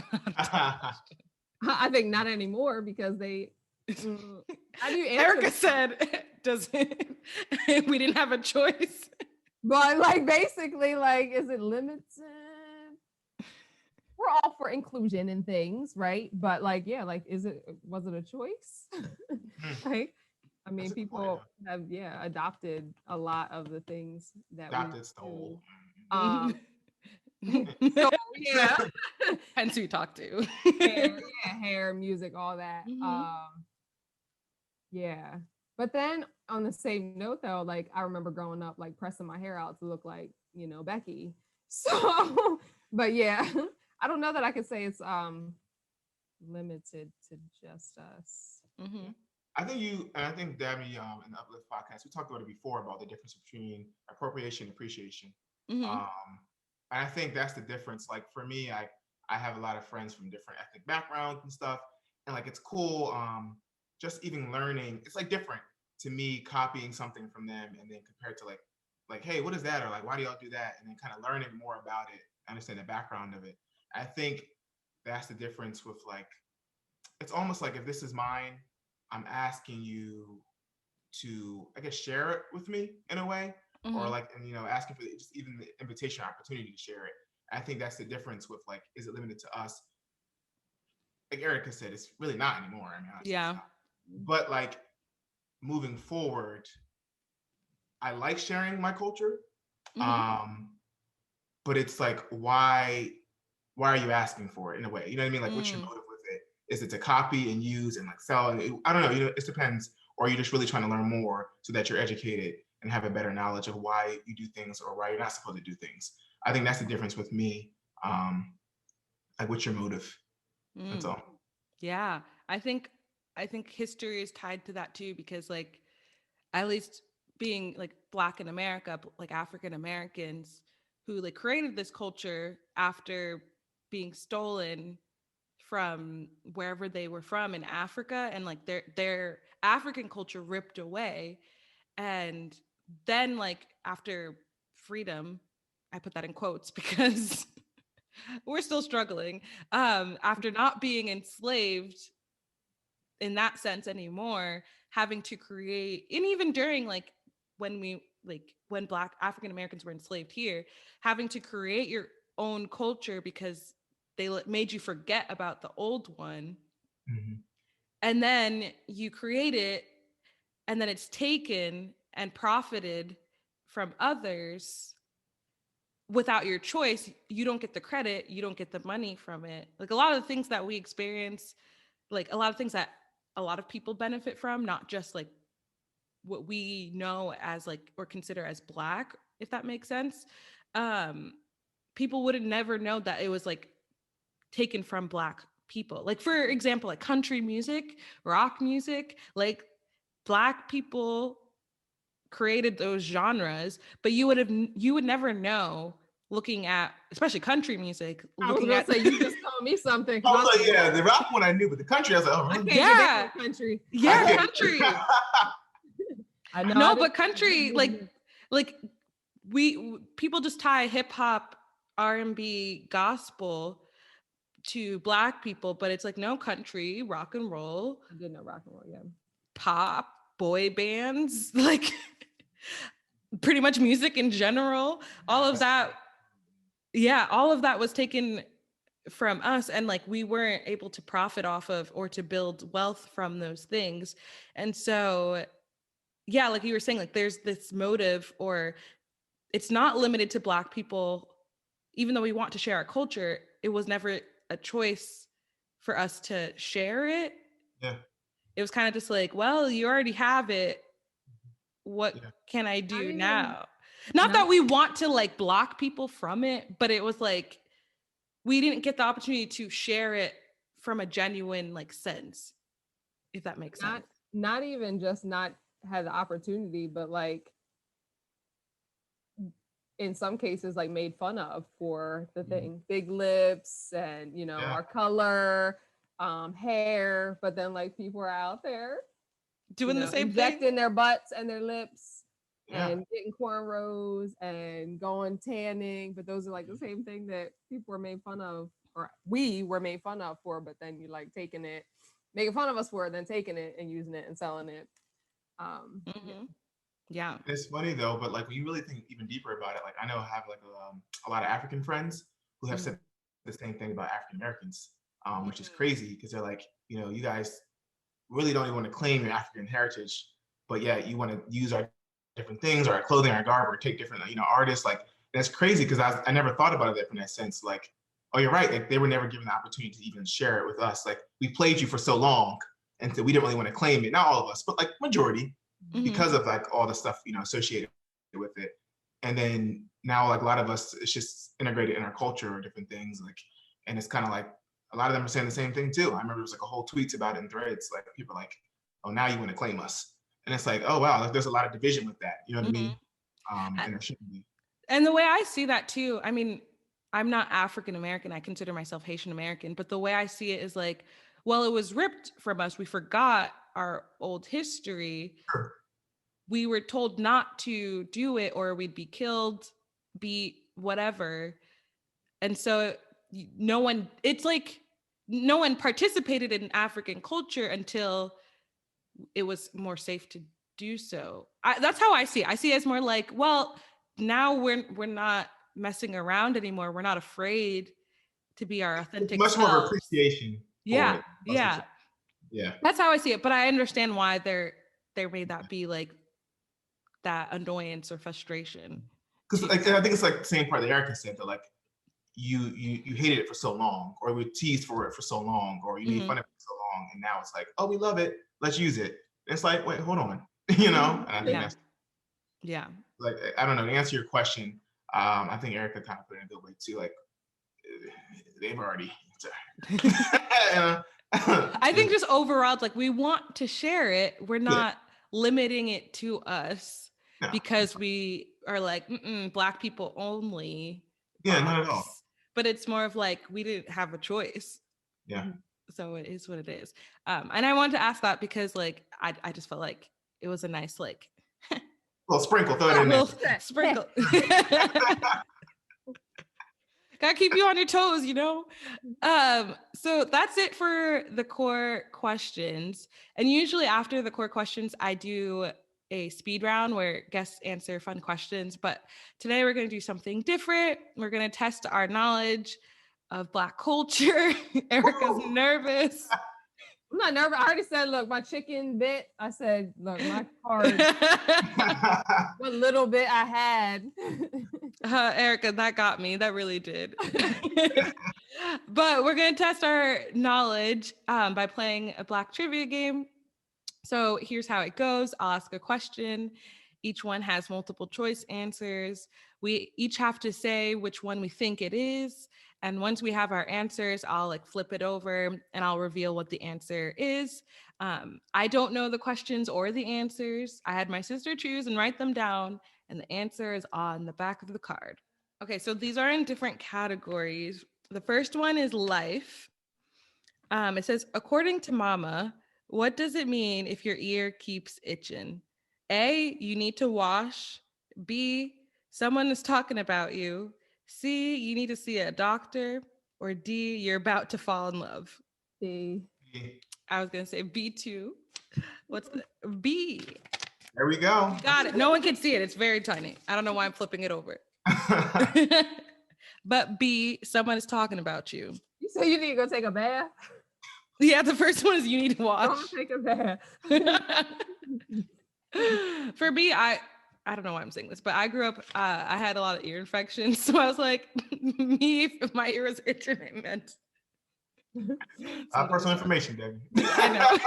I think not anymore because they. How do you answer? Erika said, "Does it? We didn't have a choice." But like, basically, like, is it limited? We're all for inclusion in things, right? But like, yeah, like, was it a choice? Like, I mean, people have adopted a lot of the things that stole. So yeah, hence we talk to hair, music, all that. Yeah, but then on the same note though, like I remember growing up like pressing my hair out to look like Becky. So but yeah, I don't know that I could say it's limited to just us. I think Dabney in the Uplift podcast, we talked about it before about the difference between appropriation and appreciation. And I think that's the difference. Like for me, I have a lot of friends from different ethnic backgrounds and stuff, and like it's cool. Just even learning, it's like different to me copying something from them, and then compared to like hey, what is that, or like why do y'all do that, and then kind of learning more about it, understand the background of it. I think that's the difference with like, it's almost like if this is mine, I'm asking you to, I guess, share it with me in a way, or like, and asking for just even the invitation or opportunity to share it. I think that's the difference with like, is it limited to us? Like Erika said, it's really not anymore. I mean, honestly, yeah. But like moving forward, I like sharing my culture. But it's like, why are you asking for it in a way? You know what I mean? Like, what's your motive with it? Is it to copy and use and like sell? And I don't know. It depends. Or you're just really trying to learn more so that you're educated and have a better knowledge of why you do things or why you're not supposed to do things. I think that's the difference with me. Like, what's your motive? That's all. Yeah, I think history is tied to that too, because like, at least being like Black in America, like African Americans who like created this culture after being stolen from wherever they were from in Africa, and like their African culture ripped away. And then like after freedom, I put that in quotes because we're still struggling, after not being enslaved in that sense anymore, having to create, and even during like when Black African Americans were enslaved here, having to create your own culture because they made you forget about the old one. And then you create it, and then it's taken and profited from others without your choice, you don't get the credit, you don't get the money from it. Like a lot of the things that we experience, like a lot of things that a lot of people benefit from, not just like what we know as like or consider as Black, if that makes sense. People would have never known that it was like taken from Black people. Like for example, like country music, rock music, like Black people created those genres, but you would never know looking at especially country music. I was Looking gonna at say you just told me something. I was like, yeah, the rock one I knew, but the country I was like, oh, I really? can't get down with country. yeah, country. I know. No, but country, like people just tie hip hop, R&B, gospel to Black people, but it's like no, country, rock and roll, I did know rock and roll, yeah. pop, boy bands, like pretty much music in general, all of that. Yeah, all of that was taken from us, and like we weren't able to profit off of or to build wealth from those things. And so yeah, like you were saying, like there's this motive, or it's not limited to Black people. Even though we want to share our culture, it was never a choice for us to share it. Yeah. It was kind of just like, well, you already have it. What can I do mean, now? Not that we want to like block people from it, but it was like we didn't get the opportunity to share it from a genuine like sense, if that makes sense. Not even just not had the opportunity, but like in some cases like made fun of for the thing, big lips and you know our color, hair, but then like people are out there doing the same injecting thing, their butts and their lips and getting cornrows and going tanning, but those are like the same thing that people were made fun of, or we were made fun of for, but then you like taking it, making fun of us for it, then taking it and using it and selling it. Yeah. It's funny though, but like when you really think even deeper about it, like I know I have like a lot of African friends who have said the same thing about African Americans, which is crazy because they're like, you know, you guys really don't even want to claim your African heritage, but yeah, you want to use our different things, or our clothing, our garb, or take different, you know, artists. Like that's crazy because I never thought about it from that sense. Like, oh, you're right. Like they were never given the opportunity to even share it with us. Like we played you for so long, and so we didn't really want to claim it. Not all of us, but like majority. Because of like all the stuff, you know, associated with it. And then now like a lot of us, it's just integrated in our culture or different things. Like, and it's kind of like a lot of them are saying the same thing too. I remember it was like a whole tweets about it in threads. Like people are like, oh, now you want to claim us. And it's like, oh, wow, like, there's a lot of division with that. You know what I mean? And there shouldn't be. And the way I see that too, I mean, I'm not African American. I consider myself Haitian American, but the way I see it is like, well, it was ripped from us. We forgot our old history. Sure. We were told not to do it or we'd be killed, beat, whatever. And so no one participated in African culture until it was more safe to do so. That's how I see it. I see it as more like, well, now we're not messing around anymore. We're not afraid to be our authentic much selves. more appreciation. Yeah. Yeah. That's how I see it. But I understand why they made that be like that annoyance or frustration. Because like, I think it's like the same part that Erika said, that like you hated it for so long, or we teased for it for so long, or you made fun of it for so long, and now it's like, oh, we love it, let's use it. And it's like, wait, hold on, you know? And I think that's like, I don't know, to answer your question, I think Erika kind of put it in a good way too, like they've already I think just overall, like we want to share it. We're not limiting it to us because we are like, Black people only. Yeah, not at all. But it's more of like, we didn't have a choice. Yeah. So it is what it is. And I wanted to ask that because like, I just felt like it was a nice, like, little sprinkle, throw it in there. Sprinkle. Gotta keep you on your toes, you know? So that's it for the core questions. And usually after the core questions, I do a speed round where guests answer fun questions. But today we're going to do something different. We're going to test our knowledge of Black culture. Erika's nervous. I'm not nervous. I already said, look, my chicken bit. I said, look, my card, what little bit I had. Erika, that got me. That really did. But we're going to test our knowledge by playing a Black trivia game. So here's how it goes. I'll ask a question. Each one has multiple choice answers. We each have to say which one we think it is. And once we have our answers, I'll like flip it over and I'll reveal what the answer is. I don't know the questions or the answers. I had my sister choose and write them down, and the answer is on the back of the card. Okay, so these are in different categories. The first one is life. It says, according to Mama, what does it mean if your ear keeps itching? A, you need to wash. B, someone is talking about you. C, you need to see a doctor. Or D, you're about to fall in love. B. I was going to say B too. What's the B? There we go. Got it. No one can see it. It's very tiny. I don't know why I'm flipping it over. But B, someone is talking about you. You say you need to go take a bath? Yeah, the first one is you need to wash. Go take a bath. For me, I don't know why I'm saying this, but I grew up, I had a lot of ear infections. So I was like, me, if my ear was itching, it meant. Personal information, Debbie. I know.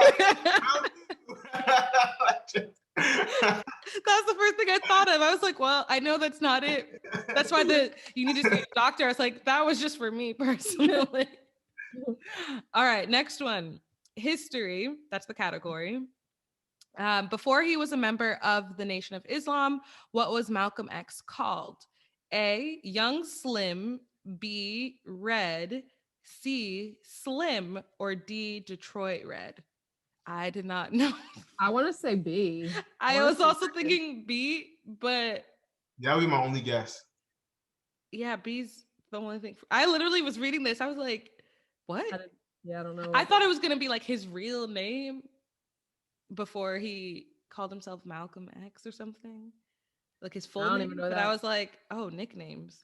That's the first thing I thought of. I was like, well, I know that's not it. That's why you need to see a doctor. I was like, that was just for me personally. All right, next one. History. That's the category. Before he was a member of the Nation of Islam, what was Malcolm X called? A, Young Slim. B, Red. C, Slim. Or D, Detroit Red. I did not know. I want to say B. I was also thinking B, but that would be my only guess. Yeah, B's the only thing. I literally was reading this. I was like, what? I don't know. I thought it was going to be like his real name before he called himself Malcolm X or something. Like his full name. I don't even know that. I was like, oh, nicknames.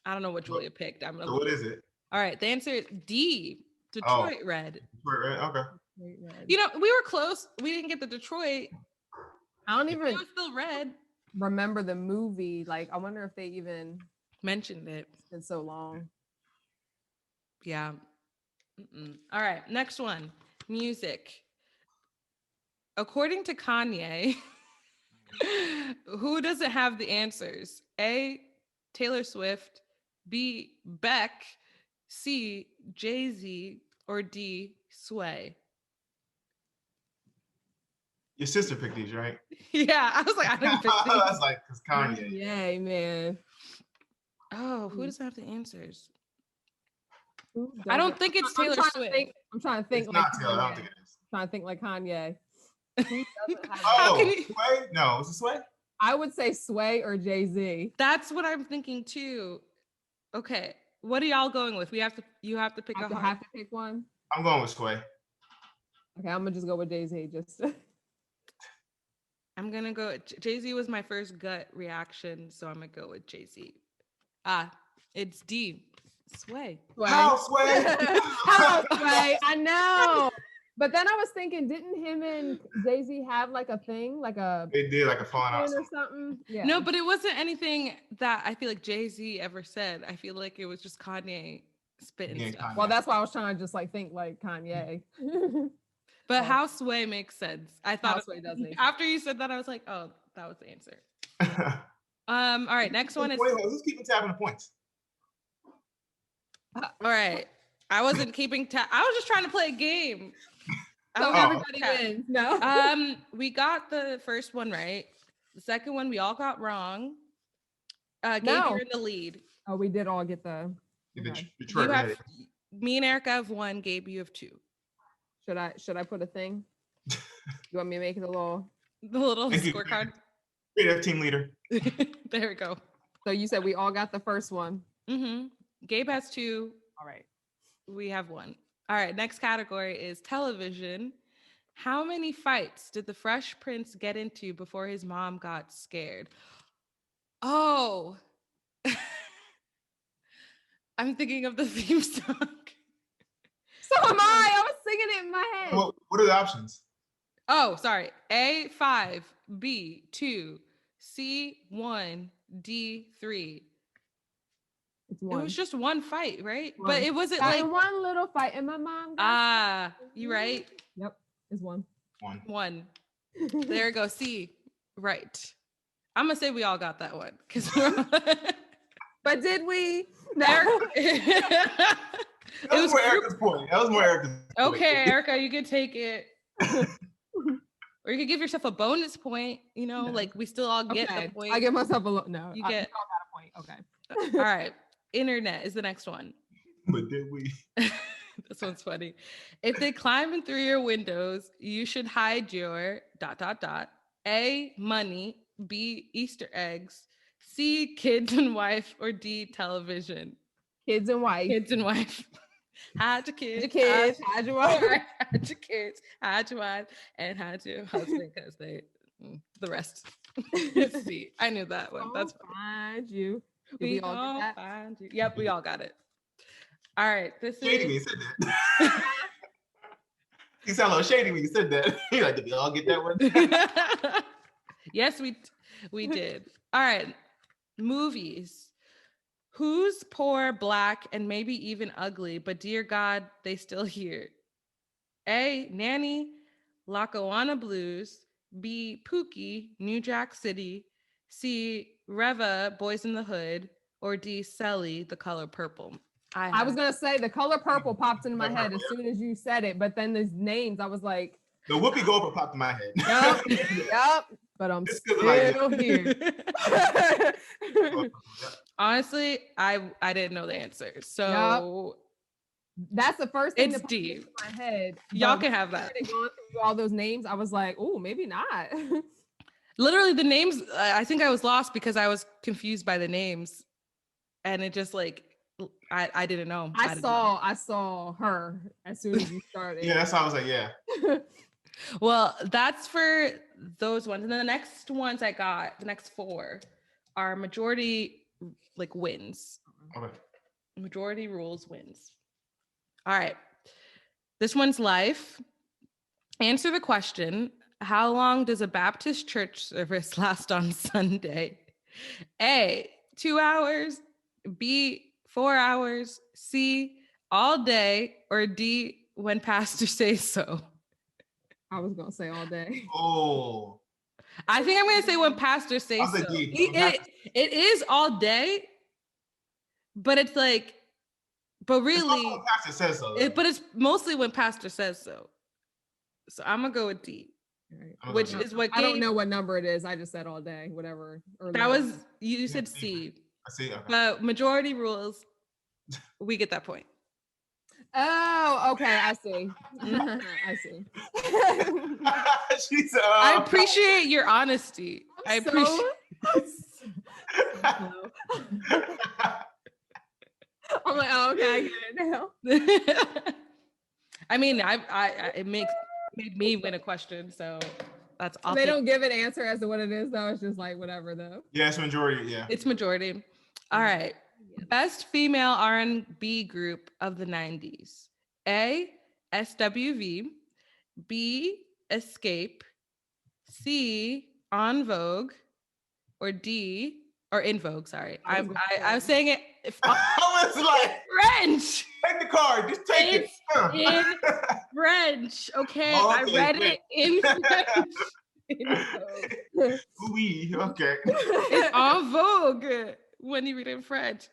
I don't know what Julia picked. I'm gonna so what is it? All right, the answer is D, Detroit Red. Detroit Red, okay. You know, we were close. We didn't get the Detroit. I don't even. It was still red. Remember the movie? Like, I wonder if they even mentioned it. It's been so long. Yeah. All right, next one. Music. According to Kanye, who doesn't have the answers? A, Taylor Swift. B, Beck. C, Jay-Z. Or D, Sway. Your sister picked these, right? Yeah, I was like, I didn't pick these. I was like, because Kanye. Yay, man. Oh, who doesn't have the answers? I don't think it's Taylor Swift. I'm trying to think. It's like not Taylor. I don't think it is. I'm trying to think like Kanye. Sway? No, is it Sway? I would say Sway or Jay-Z. That's what I'm thinking too. Okay, what are y'all going with? You have to pick a have to pick one. I'm going with Sway. Okay, I'm gonna just go with Jay-Z. I'm gonna go. Jay-Z was my first gut reaction, so I'm gonna go with Jay-Z. It's D. Sway. How Sway? How Sway? I know. But then I was thinking, didn't him and Jay-Z have like a thing, They did like a falling out or something? Yeah. No, but it wasn't anything that I feel like Jay-Z ever said. I feel like it was just Kanye spitting stuff. Kanye. Well, that's why I was trying to just like think like Kanye. But how Sway makes sense. I thought Sway does make after you said that, I was like, oh, that was the answer. All right, next one is. Wait, who's keeping tab on the points? All right. I wasn't keeping tab. I was just trying to play a game. So everybody wins. No. We got the first one right. The second one we all got wrong. Gabe, you're in the lead. Oh, we did all get the. Detroit Red. Me and Erika have one. Gabe, you have 2. Should I put a thing? You want me to make it the little scorecard? Great team leader. There we go. So you said we all got the first one. Mm-hmm. Gabe has 2. All right. We have 1. All right. Next category is television. How many fights did the Fresh Prince get into before his mom got scared? Oh, I'm thinking of the theme song. So am I. I was singing it in my head. What are the options? Oh, sorry. A 5, B 2, C 1, D 3. It's It one. was just one fight, right? One. But it wasn't Got like in one little fight, and my mom got. you right? Yep, it's one. One. There we go. C. Right. I'm gonna say we all got that one because But did we? No. That was more Erika's point. Okay, Erika, you can take it. Or you could give yourself a bonus point, No. like we still all get the point. I give myself a no. You get all got a point. Okay. All right. Internet is the next one. But did we? This one's funny. If they climb in through your windows, you should hide your ... A, money, B, Easter eggs, C, kids and wife, or D, television. Kids and wife. Kids and wife. Hide your kids. Hide your wife. Hide your kids. Hide your wife. And hide your husband because they, the rest. See, I knew that one. That's find you. We all find you. Yep, we all got it. All right. This Shady is. when you said that. You sound a little shady when you said that. You're like, did we all get that one? Yes, we did. All right. Movies. Who's poor, black, and maybe even ugly, but dear God, they still here? A, Nanny, Lackawanna Blues. B, Pookie, New Jack City. C, Reva, Boys in the Hood. Or D, Sully, The Color Purple. I was gonna say The Color Purple popped into my head as soon as you said it, but then these names, I was like, the Whoopi Goldberg popped in my head. Yep. But I'm still here. Honestly, I didn't know the answer. So that's the first thing it's that D. popped into my head. Y'all can have that. Going through all those names, I was like, oh, maybe not. Literally the names, I think I was lost because I was confused by the names. And it just like, I didn't know. I saw her as soon as you started. Yeah, that's how I was like, yeah. Well, that's for those ones. And then the next ones I got, the next 4 are majority like wins. Okay. Majority rules wins. All right. This one's life. Answer the question. How long does a Baptist church service last on Sunday? A, 2 hours. B, 4 hours. C, all day. Or D, when pastor says so. I was gonna say all day. Oh. I think I'm gonna say when pastor says so. It is all day, but it's like, but really, when pastor says so. But it's mostly when pastor says so. So I'm gonna go with D, right. Which is what I don't know what number it is. I just said all day, whatever. That was you said C. I see. Okay. But majority rules, we get that point. Oh, okay. I see. I see. I appreciate your honesty. I appreciate. I'm like, oh, okay, I get it now. I mean, it made me win a question, so that's awesome. They don't give an answer as to what it is, though. It's just like whatever, though. Yeah, it's majority. Yeah, it's majority. All right. Best female R&B group of the 90s. A, SWV. B, Escape. C, En Vogue. Or D, or In Vogue, sorry. I was saying it. I was like, French. Take the card. Just take it. In French. Okay, I read it in French. In Vogue. Oui, okay. It's En Vogue when you read it in French.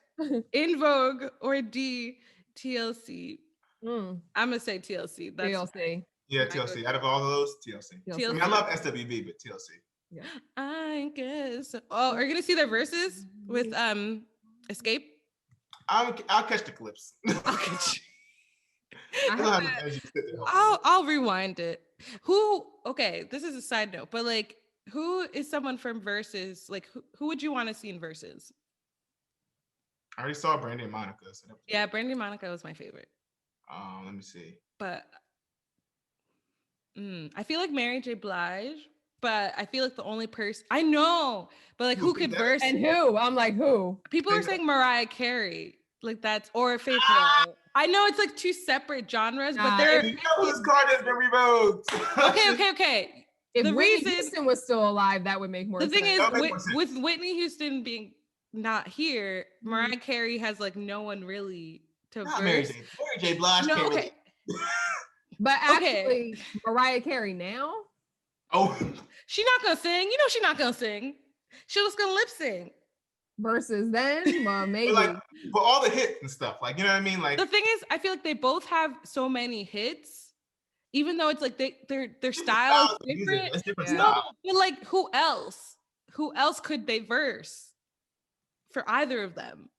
In Vogue or D, TLC. I'm gonna say TLC. That's TLC. Yeah, TLC. Out of all of those, TLC. I mean, I love SWV, but TLC. Yeah. I guess. Oh, are you gonna see their verses with Escape? I'll catch the clips. I'll catch. I'll rewind it. Okay, this is a side note, but like, who is someone from Versus? Like, who would you want to see in Versus? I already saw Brandy and Monica. So yeah, Brandy and Monica was my favorite. Let me see. But I feel like Mary J. Blige, but I feel like the only person I know, but like who could verse and who? I'm like, who? People are saying Mariah Carey. Like that's or Faith Ah! Hill. I know it's like two separate genres, but Nah, they're You know whose card has been revoked. okay. If The Whitney reason- Houston was still alive, that would make more The sense. thing is, That makes more sense. with Whitney Houston being not here, Mariah Carey has like no one really to Not Mary verse. J. Mary J. Blige No, can't okay. really. But Okay. actually, Mariah Carey now, Oh, She's not gonna sing. You know she's not gonna sing. She was gonna lip sync. versus then, well, maybe. but like, but all the hits and stuff, like, you know what I mean? Like, The thing is, I feel like they both have so many hits, even though it's like their style is different. It's different Yeah. No, style. but like who else? Who else could they verse for either of them?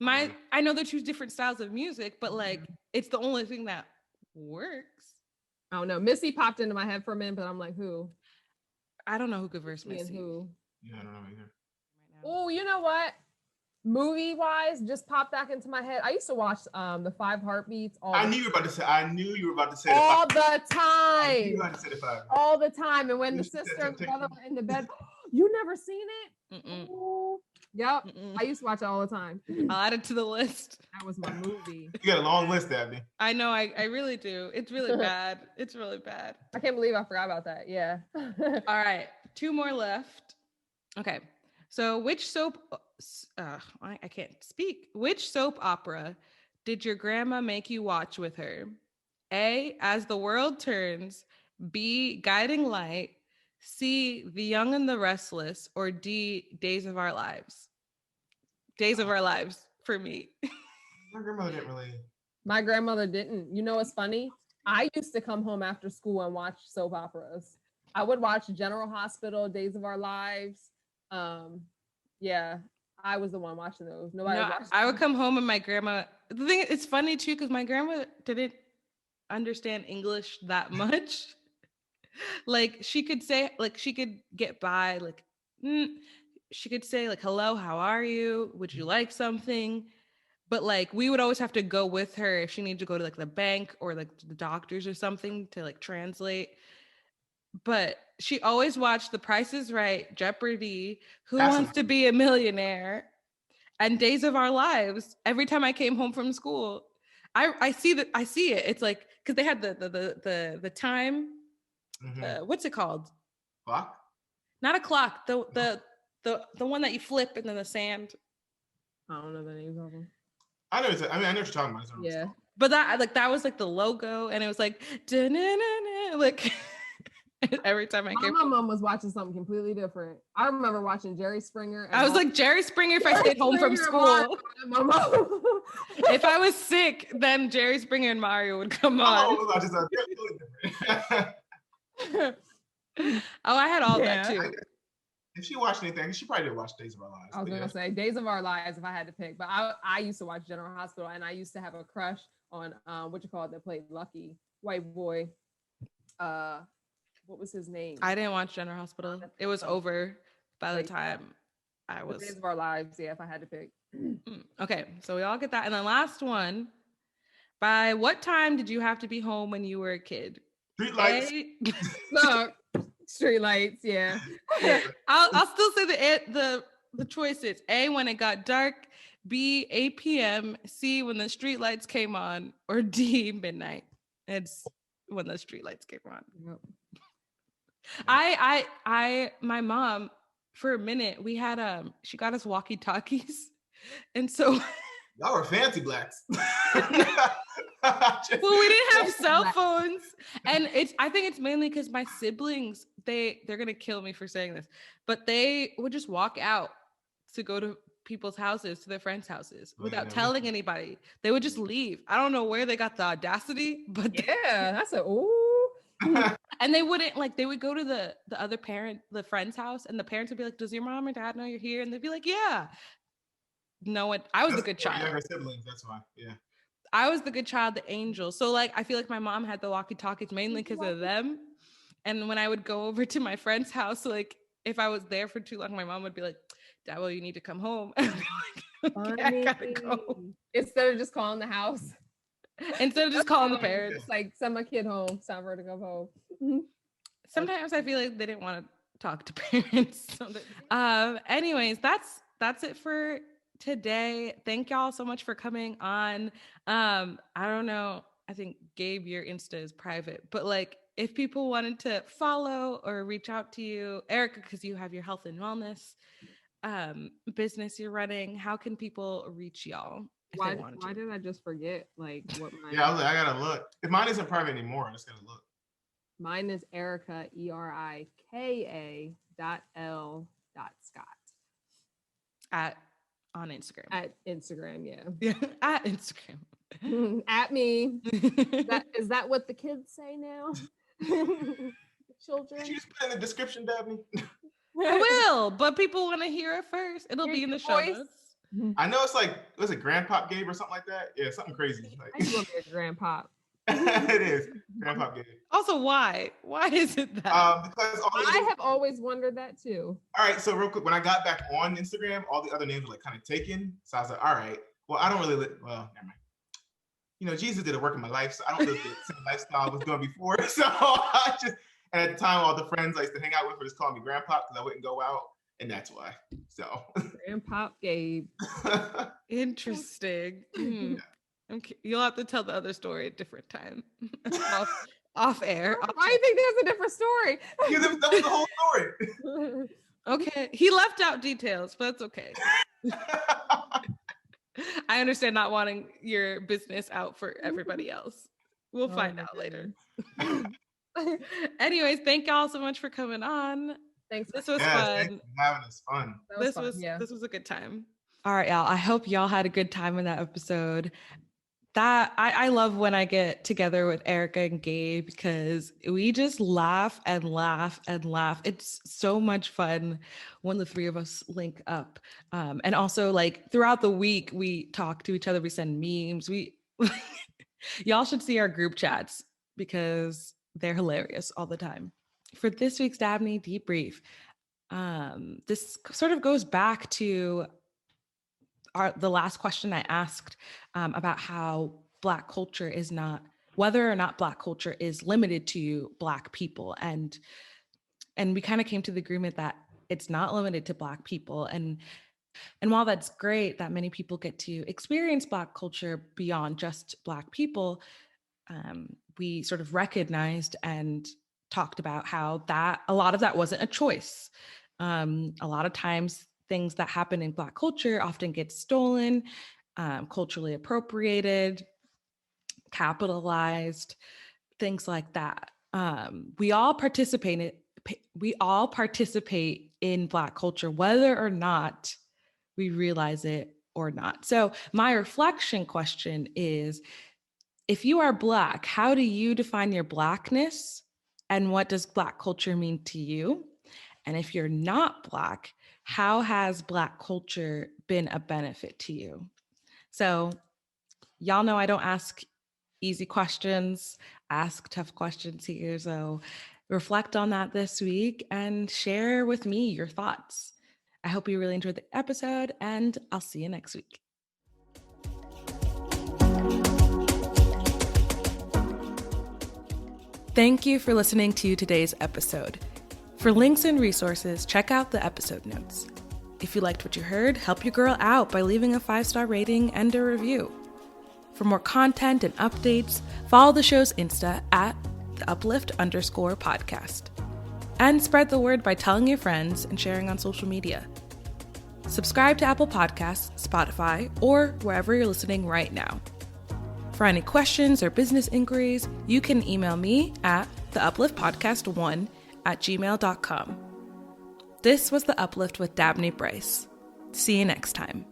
I know they choose different styles of music, but like it's the only thing that works. I don't know. Missy popped into my head for a minute, but I'm like, who? I don't know who could verse Me and Missy. who? Yeah, I don't know either. Oh, you know what? Movie wise, just popped back into my head. I used to watch the Five Heartbeats I knew you were about to say. I knew you were about to say. all the the five. I knew time. you were about to say the five. All the time. And when the This is sister and temptation. brother were in the bed, you never seen it? Mm-mm. Ooh. Yep. Mm-mm. I used to watch it all the time. I'll add it to the list. That was my movie. You got a long list, Dabney. I know, I really do. It's really bad. It's really bad. I can't believe I forgot about that. Yeah. All right, two more left. Okay, so which soap? I can't speak. Which soap opera did your grandma make you watch with her? A. As the World Turns. B. Guiding Light. C. The Young and the Restless. Or D. Days of Our Lives. Days of Our Lives for me. My grandmother didn't really. My grandmother didn't. You know what's funny? I used to come home after school and watch soap operas. I would watch General Hospital, Days of Our Lives. Yeah, I was the one watching those. Nobody. No, watched I would them. come home and my grandma. The thing, it's funny too, because my grandma didn't understand English that much. Like she could say, like she could get by, like she could say, like, "Hello, how are you? Would you like something?" But like we would always have to go with her if she needed to go to like the bank or like the doctors or something to like translate. But she always watched The Price is Right, Jeopardy, Who Wants to Be a Millionaire, and Days of Our Lives. Every time I came home from school, I see it. It's like because they had the time. What's it called? Clock? Not a clock. The one that you flip and then the sand. I don't know the names of them. I know. I know what you're talking about. Yeah. But that was like the logo, and it was like like every time I came. My mom was watching something completely different. I remember watching Jerry Springer. I was like Jerry Springer if I stayed home from school. If I was sick, then Jerry Springer and Mario would come on. Oh, I had all that too. If she watched anything, she probably did watch Days of Our Lives. I was gonna say Days of Our Lives if I had to pick, but I used to watch General Hospital, and I used to have a crush on that played Lucky, white boy. What was his name? I didn't watch General Hospital. It was over by the time I was. Days of Our Lives, yeah, if I had to pick. Okay, so we all get that. And then last one. By what time did you have to be home when you were a kid? Street lights. Street lights, yeah. I'll still say the choices. A, when it got dark. B, 8 p.m. C, when the street lights came on. Or D, midnight. It's when the street lights came on. Yep. My mom, for a minute, we had she got us walkie-talkies. And so y'all were fancy blacks. Well, we didn't have cell phones. And I think it's mainly because my siblings, they're gonna kill me for saying this, but they would just walk out to go to people's houses, to their friends' houses, without telling anybody. They would just leave. I don't know where they got the audacity, but yeah, that's ooh. And they wouldn't, like, they would go to the other parent, the friend's house, and the parents would be like, "Does your mom or dad know you're here?" And they'd be like, "Yeah." No one. I was the good child. Younger siblings, that's why. Yeah. I was the good child, the angel. So like, I feel like my mom had the walkie-talkies mainly because of them. And when I would go over to my friend's house, like if I was there for too long, my mom would be like, "Dabo, you need to come home." And I'd be like, "Okay, I gotta go." Instead of just calling the house. Instead of just calling the parents. It's like, send my kid home. It's time for her to go home. Sometimes I feel like they didn't want to talk to parents. Anyways, that's it for today. Thank y'all so much for coming on. I don't know. I think Gabe, your Insta is private, but like if people wanted to follow or reach out to you, Erika, because you have your health and wellness business you're running, how can people reach y'all if they wanted to? Why did I just forget like what Yeah, I was like, I gotta look. If mine isn't private anymore, I'm just gonna look. Mine is Erika, ERIKA.L.Scott. On Instagram. At Instagram, yeah. Yeah, at Instagram. At me. Is that what the kids say now? Children. Did you just put in the description, Dabney? I will, but people want to hear it first. It'll be in the show notes. I know it's like, was it Grandpop Gabe or something like that? Yeah, something crazy. Like, I love your Grandpop. It is Grandpop Gabe. Also, why? Why is it that? Because I have always wondered that too. All right, so real quick, when I got back on Instagram, all the other names were like kind of taken. So I was like, all right, well, I don't really well, never mind. You know, Jesus did a work in my life, so I don't live the same lifestyle I was doing before. So I just, and at the time, all the friends I used to hang out with were just calling me Grandpa because I wouldn't go out, and that's why. So Grandpop Gabe. Interesting. Okay. You'll have to tell the other story at a different time. off air. Why do you think there's a different story? Because that was the whole story. Okay. He left out details, but that's okay. I understand not wanting your business out for everybody else. We'll find out later. Anyways, thank y'all so much for coming on. Thanks. This was Yes, fun. thanks for having us fun. This was a good time. All right, y'all. I hope y'all had a good time in that episode. That I love when I get together with Erika and Gabe because we just laugh and laugh and laugh. It's so much fun when the three of us link up. And also like throughout the week, we talk to each other, we send memes. Y'all should see our group chats because they're hilarious all the time. For this week's Dabney Deep Brief, this sort of goes back to the last question I asked about how Black culture is not, whether or not Black culture is limited to Black people. And we kind of came to the agreement that it's not limited to Black people. And while that's great that many people get to experience Black culture beyond just Black people, we sort of recognized and talked about how that a lot of that wasn't a choice. A lot of times things that happen in Black culture often get stolen, culturally appropriated, capitalized, things like that. We all participate in Black culture, whether or not we realize it or not. So my reflection question is, if you are Black, how do you define your Blackness? And what does Black culture mean to you? And if you're not Black, how has Black culture been a benefit to you? So y'all know I don't ask easy questions, ask tough questions here. So reflect on that this week and share with me your thoughts. I hope you really enjoyed the episode and I'll see you next week. Thank you for listening to today's episode. For links and resources, check out the episode notes. If you liked what you heard, help your girl out by leaving a 5-star rating and a review. For more content and updates, follow the show's Insta at the Uplift_podcast. And spread the word by telling your friends and sharing on social media. Subscribe to Apple Podcasts, Spotify, or wherever you're listening right now. For any questions or business inquiries, you can email me at theupliftpodcast1@gmail.com. This was The Uplift with Dabney Brice. See you next time.